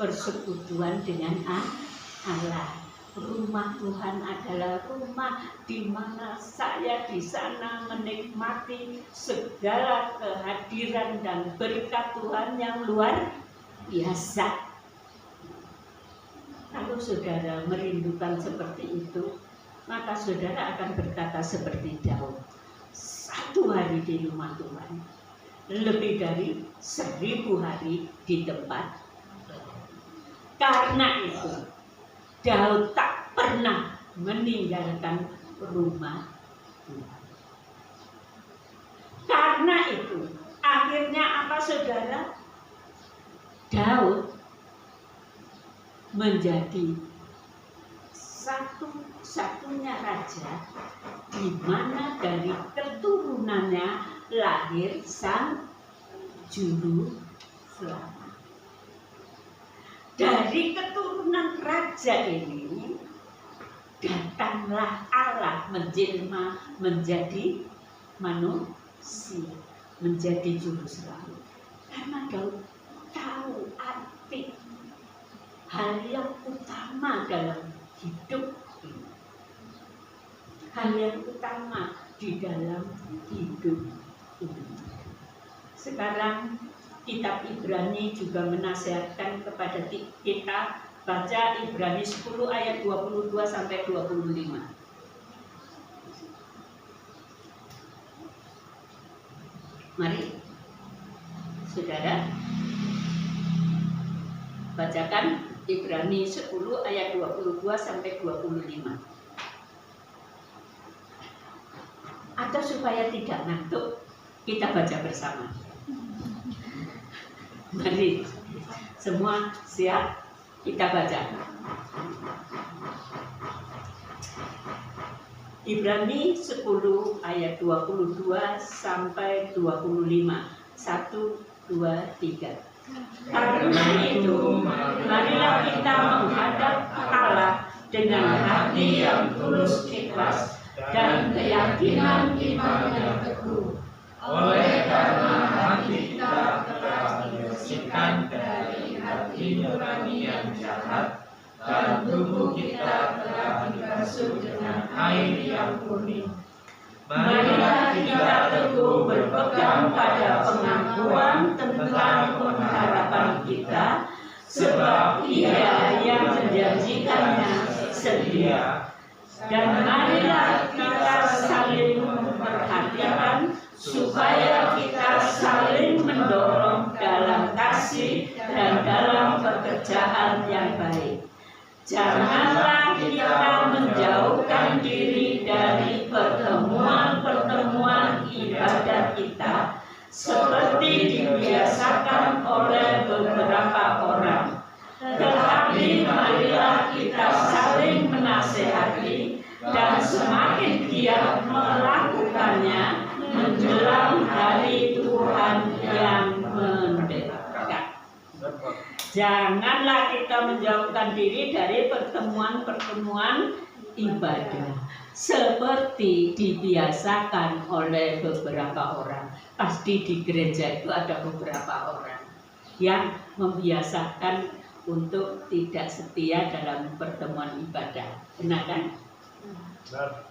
persekutuan dengan Allah. Rumah Tuhan adalah rumah di mana saya di sana menikmati segala kehadiran dan berkat Tuhan yang luar biasa. Kalau saudara merindukan seperti itu, maka saudara akan berkata seperti Daud, 1 hari di rumah Tuhan lebih dari 1000 hari di tempat. Karena itu Daud tak pernah meninggalkan rumah Tuhan. Karena itu akhirnya apa saudara? Daud menjadi satu-satunya raja di mana dari keturunannya lahir sang juru selamat. Dari keturunan raja ini datanglah Allah menjelma menjadi manusia, menjadi juru selamat. Karena Daud tahu arti hal yang utama dalam hidup ini, hal yang utama di dalam hidup ini. Sekarang kitab Ibrani juga menasihatkan kepada kita, baca Ibrani 10 ayat 22 sampai 25. Mari saudara bacakan Ibrani 10 ayat 22 sampai 25. Atau supaya tidak ngantuk, kita baca bersama. Mari semua siap, kita baca. Ibrani 10 ayat 22 sampai 25. 1, 2, 3. Karena itu marilah kita menghadap Allah dengan hati yang tulus ikhlas dan keyakinan iman yang teguh. Oleh karena hati kita telah dibersihkan dari hati nurani yang jahat dan tubuh kita telah dibasuh dengan air yang murni. Marilah kita teguh berpegang pada pengakuan tentang pengharapan kita, sebab Ia yang menjanjikannya setia. Dan marilah kita saling memperhatikan supaya kita saling mendorong dalam kasih dan dalam pekerjaan yang baik. Janganlah kita menjauhkan diri dari pertemuan-pertemuan ibadat kita seperti dibiasakan oleh beberapa orang. Tetapi marilah kita saling menasehati dan semakin giat melakukannya menjelang hari Tuhan yang mendekat. Janganlah kita menjauhkan diri dari pertemuan-pertemuan ibadah seperti dibiasakan oleh beberapa orang. Pasti di gereja itu ada beberapa orang yang membiasakan untuk tidak setia dalam pertemuan ibadah. Benar kan?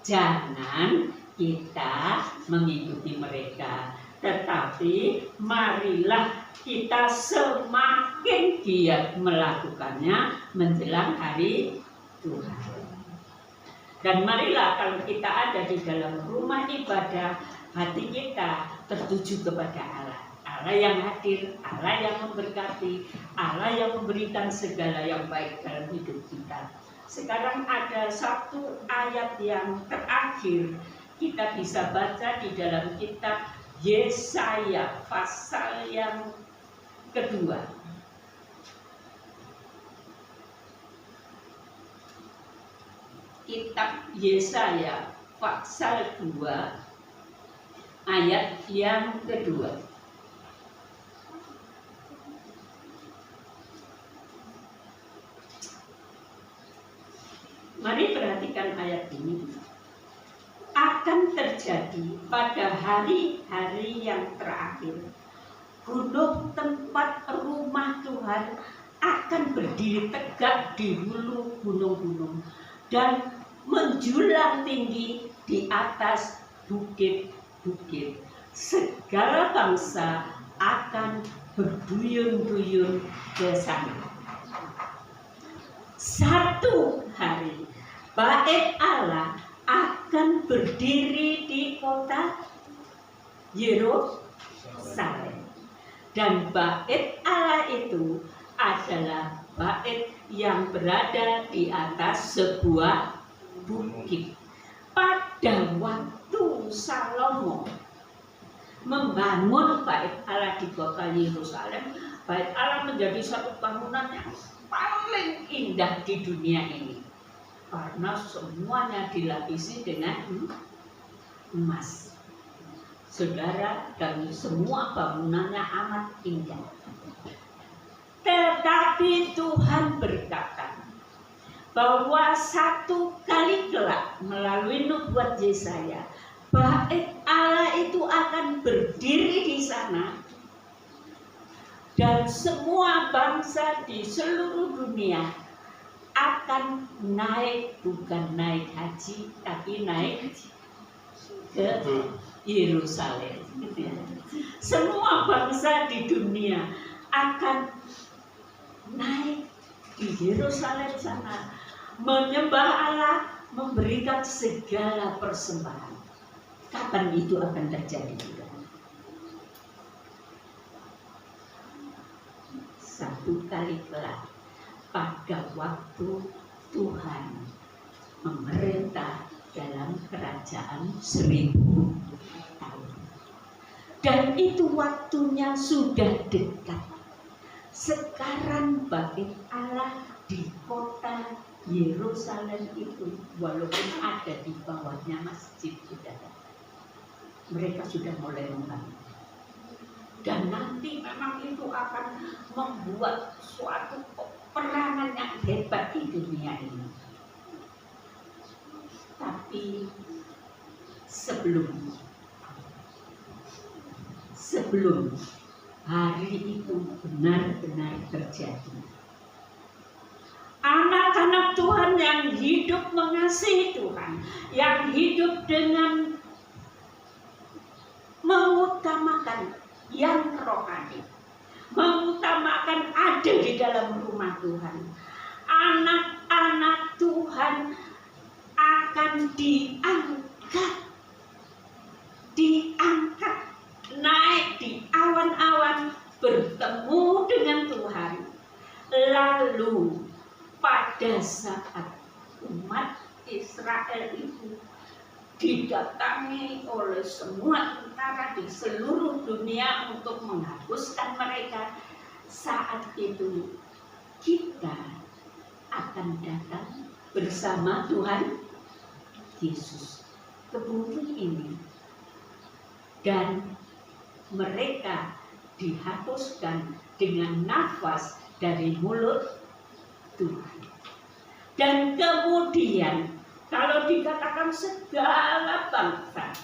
Jangan kita mengikuti mereka, tetapi marilah kita semakin giat melakukannya menjelang hari Tuhan. Dan marilah kalau kita ada di dalam rumah ibadah, hati kita tertuju kepada Allah. Allah yang hadir, Allah yang memberkati, Allah yang memberikan segala yang baik dalam hidup kita. Sekarang ada satu ayat yang terakhir kita bisa baca di dalam kitab Yesaya pasal yang kedua. Kitab Yesaya pasal 2 ayat yang kedua. Mari perhatikan ayat ini. Akan terjadi pada hari-hari yang terakhir, gunung tempat rumah Tuhan akan akan berdiri tegak di hulu gunung-gunung dan menjulang tinggi di atas bukit-bukit. Segala bangsa akan berduyun-duyun ke sana. Satu hari Bait Allah akan berdiri di kota Yerusalem. Dan bait Allah itu adalah bait yang berada di atas sebuah bukit. Pada waktu Salomo membangun bait Allah di kota Yerusalem, bait Allah menjadi satu bangunan yang paling indah di dunia ini. Karena semuanya dilapisi dengan emas. Saudara, dan semua bangunannya amat indah. Tetapi Tuhan berkata bahwa satu kali kelak melalui nubuat Yesaya, bait Allah itu akan berdiri di sana dan semua bangsa di seluruh dunia akan naik, bukan naik haji, tapi naik ke Yerusalem. Semua bangsa di dunia akan naik di Yerusalem sana, menyembah Allah, memberikan segala persembahan. Kapan itu akan terjadi? Satu kali kelak, pada waktu Tuhan memerintah dalam kerajaan 1000 tahun. Dan itu waktunya sudah dekat. Sekarang bait Allah di kota Yerusalem itu, walaupun ada di bawahnya masjid, mereka sudah mulai membangun. Dan nanti memang itu akan membuat suatu perangan yang hebat di dunia ini. Tapi sebelum hari itu benar-benar terjadi, anak-anak Tuhan yang hidup mengasihi Tuhan, yang hidup dengan mengutamakan yang rohani, mengutamakan ada di dalam rumah Tuhan, anak-anak Tuhan akan diangkat naik di awan-awan, bertemu dengan Tuhan. Lalu pada saat umat Israel itu didatangi oleh semua tentara di seluruh dunia untuk menghapuskan mereka, saat itu kita akan datang bersama Tuhan Yesus ke bumi ini, dan mereka dihapuskan dengan nafas dari mulut Tuhan. Dan kemudian kalau dikatakan segala bangsa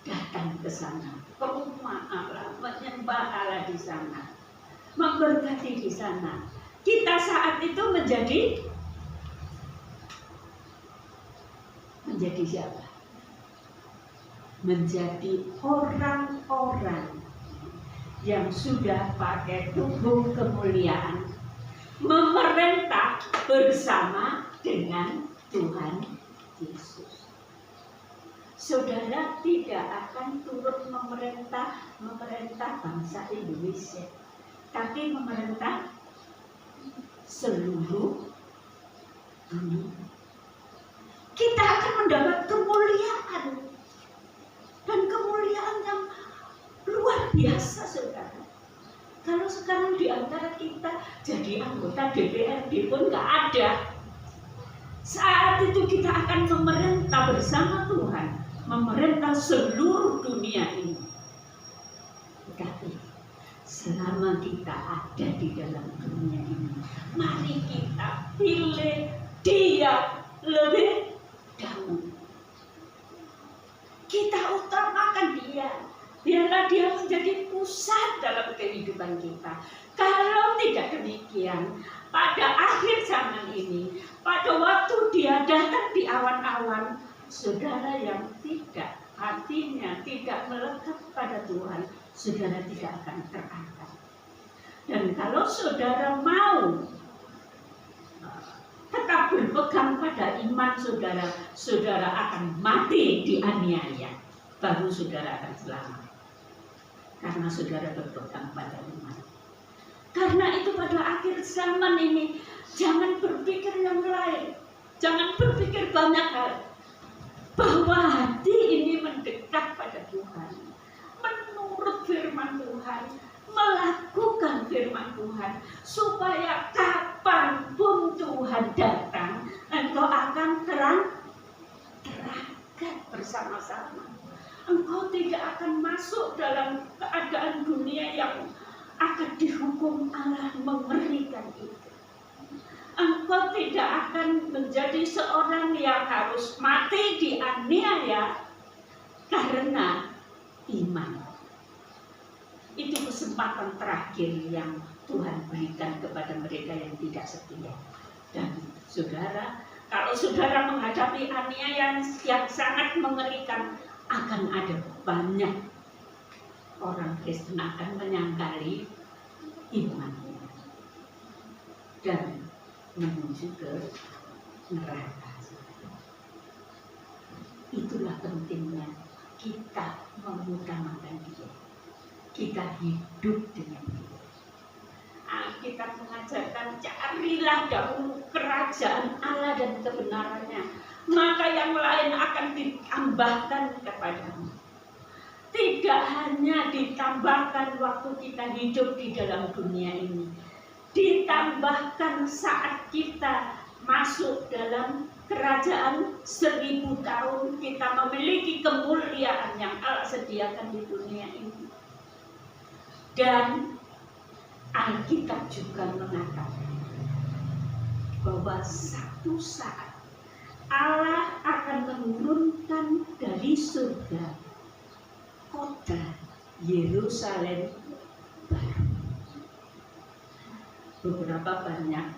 datang ke sana, ke rumah Allah, menyembah Allah di sana, memberkati di sana, kita saat itu menjadi siapa? Menjadi orang-orang yang sudah pakai tubuh kemuliaan, memerintah bersama dengan Tuhan Yesus. Saudara tidak akan turut memerintah bangsa Indonesia, tapi memerintah seluruh dunia. Kita akan mendapat kemuliaan, dan kemuliaan yang luar biasa, saudara. Kalau sekarang di antara kita jadi anggota DPRD pun nggak ada. Saat itu kita akan memerintah bersama Tuhan, memerintah seluruh dunia ini. Tapi selama kita ada di dalam dunia ini, mari kita pilih Dia lebih dahulu. Kita utamakan Dia. Biarlah Dia menjadi pusat dalam kehidupan kita. Kalau tidak demikian, pada akhir zaman ini, pada waktu diadakan di awan-awan, saudara yang tidak hatinya tidak melekat pada Tuhan, saudara tidak akan terangkat. Dan kalau saudara mau tetap berpegang pada iman saudara, saudara akan mati dianiaya, baru saudara akan selamat. Karena saudara berpegang pada iman. Karena itu pada akhir zaman ini, jangan berpikir yang lain, jangan berpikir banyak hal. Bahwa hati ini mendekat pada Tuhan, menurut firman Tuhan, melakukan firman Tuhan, supaya kapanpun Tuhan datang, engkau akan terangkat bersama-sama. Engkau tidak akan masuk dalam keadaan dunia yang akan dihukum Allah mengerikan itu. Engkau tidak akan menjadi seorang yang harus mati dianiaya karena iman. Itu kesempatan terakhir yang Tuhan berikan kepada mereka yang tidak setia. Dan saudara, kalau saudara menghadapi aniaya yang sangat mengerikan, akan ada banyak orang Kristen akan menyangkali iman dan menuju ke neraka. Itulah pentingnya kita mengutamakan Dia, kita hidup dengan Dia. Alkitab mengajarkan, carilah dahulu kerajaan Allah dan kebenarannya, maka yang lain akan ditambahkan kepadamu. Tidak hanya ditambahkan waktu kita hidup di dalam dunia ini, ditambahkan saat kita masuk dalam kerajaan 1000 tahun, kita memiliki kemuliaan yang Allah sediakan di dunia ini. Dan Alkitab juga mengatakan bahwa satu saat Allah akan menurunkan dari surga kota Yerusalem baru. Beberapa banyak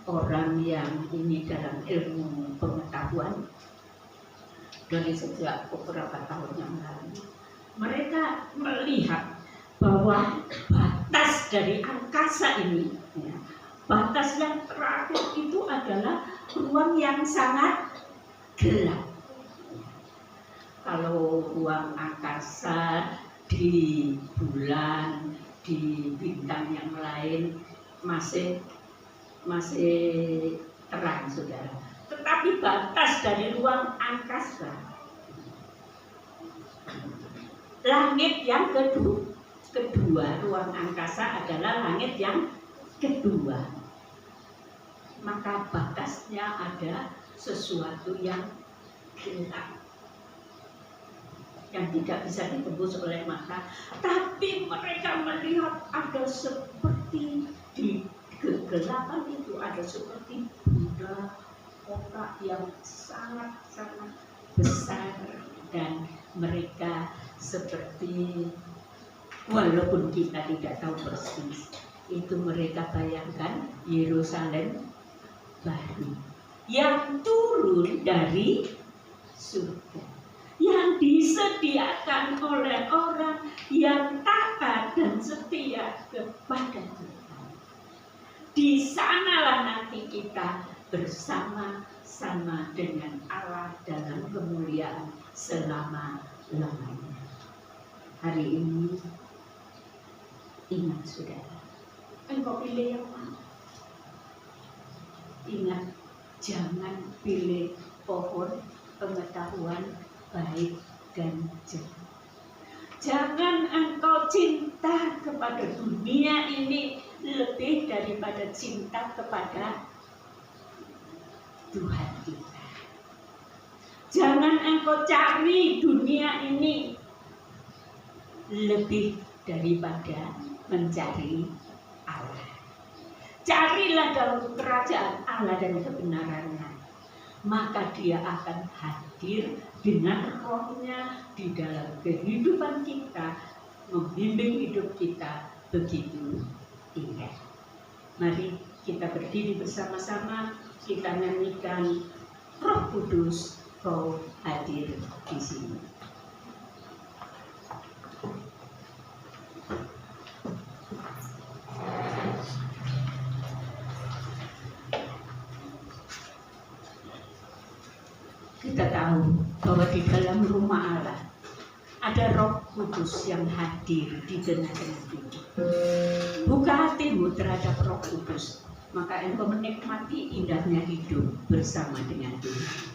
orang yang ini dalam ilmu pengetahuan dari sejak beberapa tahun yang lalu, mereka melihat bahwa batas dari angkasa ini, ya, batas yang terakhir itu adalah ruang yang sangat gelap. Kalau ruang angkasa di bulan, di bintang yang lain masih terang, saudara. Tetapi batas dari ruang angkasa, langit yang kedua, ruang angkasa adalah langit yang kedua. Maka batasnya ada sesuatu yang gelap, yang tidak bisa ditembus oleh mata. Tapi mereka melihat ada seperti di kegelapan itu, ada seperti benda kotak yang sangat-sangat besar, dan mereka seperti, walaupun kita tidak tahu persis, itu mereka bayangkan Yerusalem baru yang turun dari surga, yang disediakan oleh orang yang taat dan setia kepada Tuhan. Di sanalah nanti kita bersama-sama dengan Allah dalam kemuliaan selama-lamanya. Hari ini ingat, saudara, engkau pilih yang mana? Ingat, jangan pilih pohon pengetahuan baik dan jahat. Jangan engkau cinta kepada dunia ini lebih daripada cinta kepada Tuhan kita. Jangan engkau cari dunia ini lebih daripada mencari Allah. Carilah dalam kerajaan Allah dan kebenarannya, maka Dia akan hadir dengan rohnya di dalam kehidupan kita, membimbing hidup kita begitu indah. Mari kita berdiri bersama-sama, kita nyanyikan Roh Kudus Kau hadir di sini. Kita tahu bahwa di dalam rumah Allah ada Roh Kudus yang hadir di tengah-tengah kita. Buka hatimu terhadap Roh Kudus, maka engkau menikmati indahnya hidup bersama dengan Tuhan.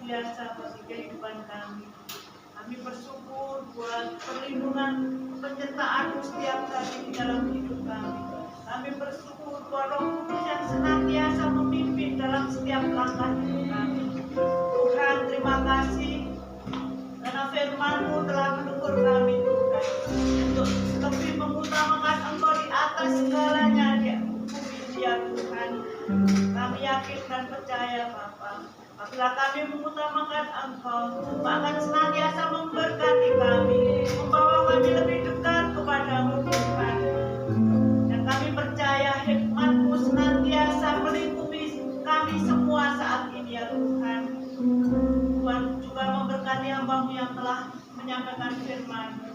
biasa bagi kehidupan kami. Kami bersyukur buat perlindungan penyertaan-Mu setiap hari di dalam hidup kami. Kami bersyukur Tuhan Roh Kudus yang senantiasa memimpin dalam setiap langkah hidup kami. Tuhan, terima kasih karena firman-Mu telah menegur kami Tuhan untuk lebih mengutamakan Engkau di atas segalanya ya Tuhan. Kami yakin dan percaya Bapa, apabila kami mengutamakan Engkau, Engkau akan senantiasa memberkati kami, membawa kami lebih dekat kepadamu Tuhan. Dan kami percaya hikmat-Mu senantiasa melingkupi kami semua saat ini ya Tuhan. Tuhan juga memberkati hamba-Mu yang telah menyampaikan firman-Mu.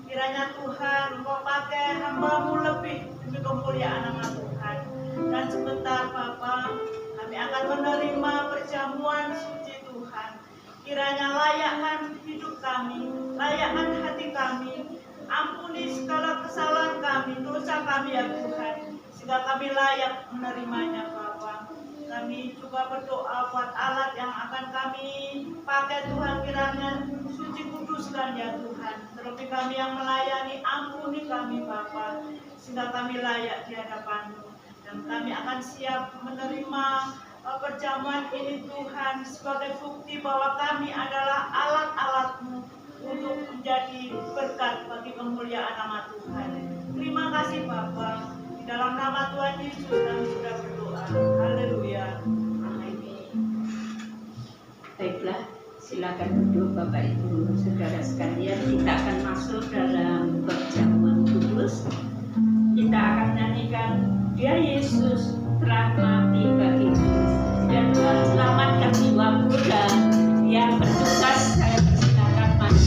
Kiranya Tuhan Engkau pakai hamba-Mu lebih demi kemuliaan nama Tuhan. Dan sebentar Bapa, kami akan menerima perjamuan suci Tuhan. Kiranya layakkan hidup kami, layakkan hati kami. Ampuni segala kesalahan kami, dosa kami ya Tuhan, sehingga kami layak menerimanya Bapa. Kami juga berdoa buat alat yang akan kami pakai Tuhan, kiranya suci kuduskan ya Tuhan. Terlebih kami yang melayani, ampuni kami Bapa, sehingga kami layak di hadapan-Mu. Dan kami akan siap menerima perjamuan ini Tuhan sebagai bukti bahwa kami adalah alat-alat-Mu untuk menjadi berkat bagi kemuliaan nama Tuhan. Terima kasih Bapa. Di dalam nama Tuhan Yesus kami sudah berdoa. Haleluya. Amin.
Baiklah, silakan duduk Bapak Ibu Saudara sekalian. Kita akan masuk dalam perjamuan kudus. Kita akan nyanyikan Dia Yesus telah mati bagiku. Dan Tuhan selamatkan jiwaku, dan yang bertugas saya persilakan maju.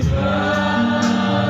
Yeah.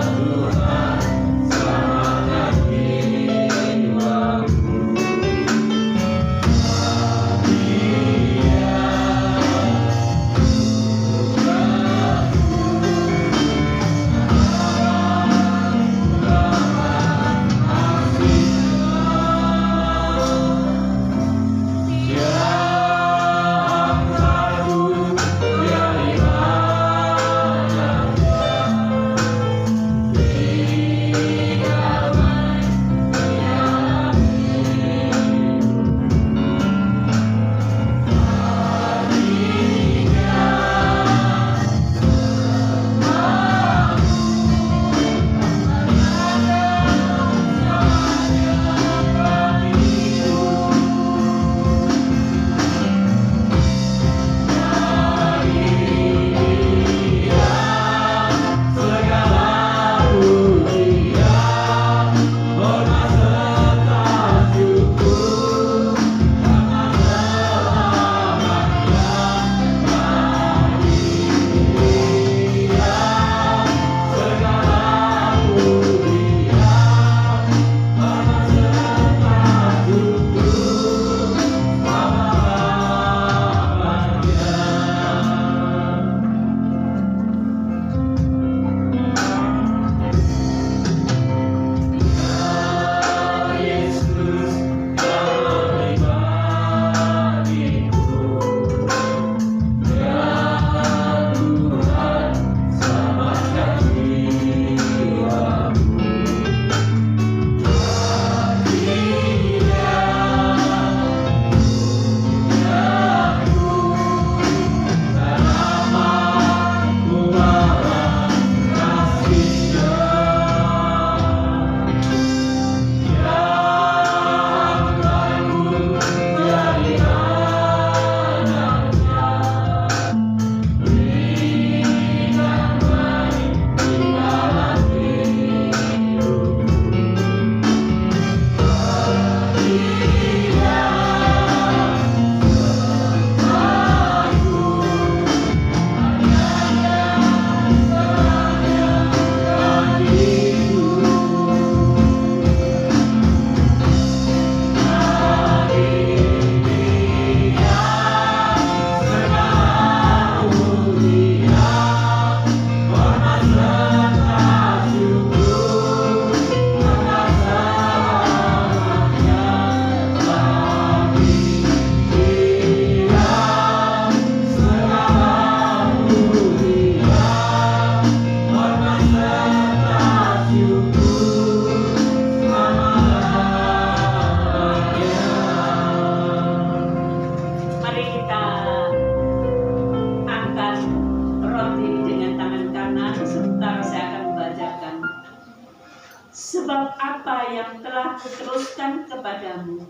Sebab apa yang telah kuteruskan kepadamu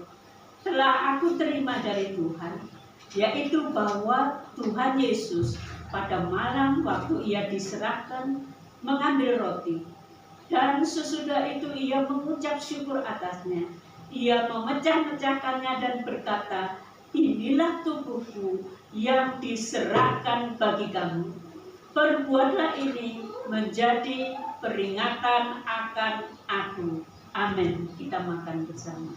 telah aku terima dari Tuhan, yaitu bahwa Tuhan Yesus pada malam waktu ia diserahkan mengambil roti, dan sesudah itu ia mengucap syukur atasnya. Ia memecah-mecahkannya dan berkata, inilah tubuhku yang diserahkan bagi kamu. Perbuatlah ini menjadi peringatan akan aku. Amin. Kita makan bersama.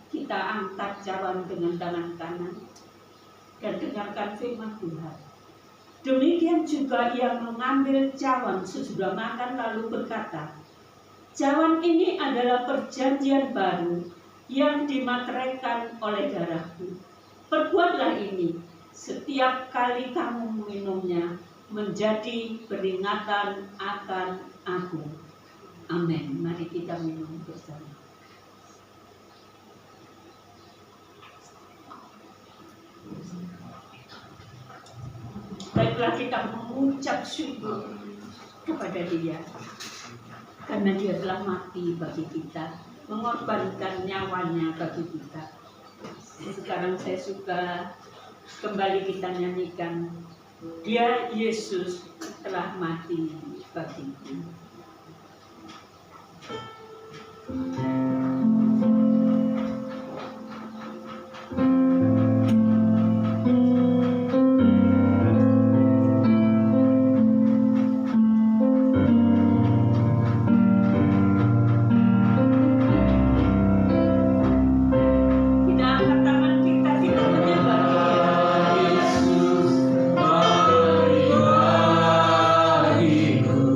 Kita angkat cawan dengan tangan kanan dan dengarkan firman Tuhan. Demikian juga ia mengambil cawan sesudah makan lalu berkata, cawan ini adalah perjanjian baru yang dimateraikan oleh darahku. Perbuatlah ini setiap kali kamu meminumnya menjadi peringatan akan aku. Amin. Mari kita minum bersama. Baiklah, kita mengucap syukur kepada Dia karena Dia telah mati bagi kita, mengorbankan nyawanya bagi kita. Sekarang saya suka kembali kita nyanyikan, Dia Yesus telah mati bagiku.
Yesus, mari bagiku.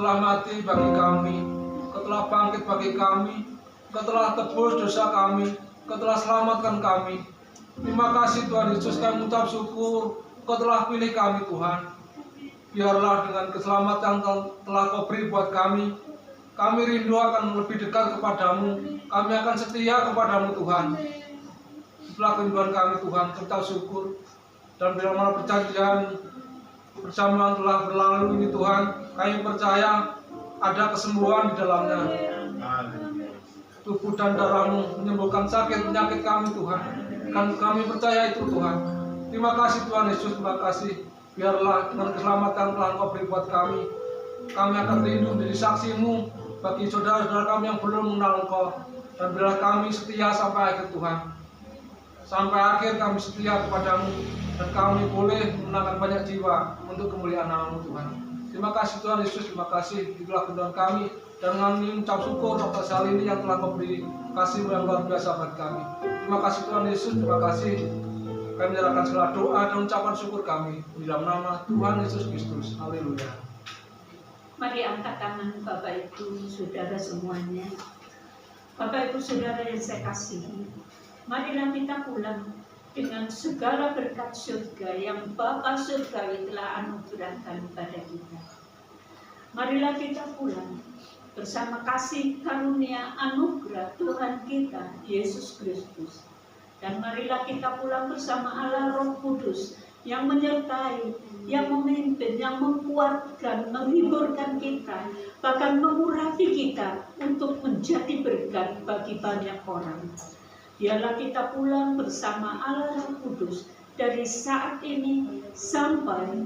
telah mati bagi kami, Engkau telah bangkit bagi kami, Engkau telah tebus dosa kami, Engkau telah selamatkan kami. Terima kasih Tuhan Yesus, kami mengucap syukur, Engkau telah pilih kami Tuhan. Biarlah dengan keselamatan telah Kau beri buat kami rindu akan lebih dekat kepadamu, kami akan setia kepadamu Tuhan. Itulah kerinduan kami Tuhan, kita syukur. Dan bila mana perjanjian perjamuan telah berlalu ini Tuhan, kami percaya ada kesembuhan di dalamnya. Tubuh dan darah-Mu menyembuhkan sakit penyakit kami Tuhan. Kan kami percaya itu Tuhan. Terima kasih Tuhan Yesus, terima kasih. Biarlah dengan keselamatan telah Kau beri buat kami akan rindu menjadi saksi-Mu bagi saudara-saudara kami yang belum mengenal Engkau. Dan biarlah kami setia sampai akhir Tuhan. Sampai akhir kami setia kepadamu, dan kami boleh memenangkan banyak jiwa untuk kemuliaan nama-Mu Tuhan. Terima kasih Tuhan Yesus, terima kasih. Itulah kemuliaan kami, dan kami mengucap syukur atas hal ini yang telah Kau beri kasih-Mu yang luar biasa bagi kami. Terima kasih Tuhan Yesus, terima kasih. Kami menyerahkan segala doa dan ucapan syukur kami di dalam nama Tuhan Yesus Kristus. Haleluya.
Mari angkat tangan Bapak Ibu Saudara semuanya. Bapak Ibu Saudara yang saya kasihi, marilah kita pulang dengan segala berkat surga yang Bapa surgawi telah anugerahkan pada kita. Marilah kita pulang bersama kasih karunia anugerah Tuhan kita Yesus Kristus. Dan marilah kita pulang bersama Allah Roh Kudus yang menyertai, yang memimpin, yang menguatkan, menghiburkan kita, bahkan mengurapi kita untuk menjadi berkat bagi banyak orang. Biarlah kita pulang bersama Allah Roh Kudus dari saat ini sampai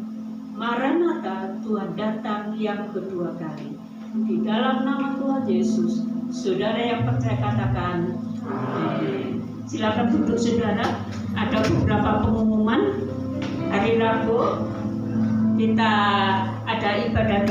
Maranatha, Tuhan datang yang kedua kali. Di dalam nama Tuhan Yesus, saudara yang percaya katakan amin. Silakan duduk saudara. Ada beberapa pengumuman. Hari Rabu kita ada ibadah doa.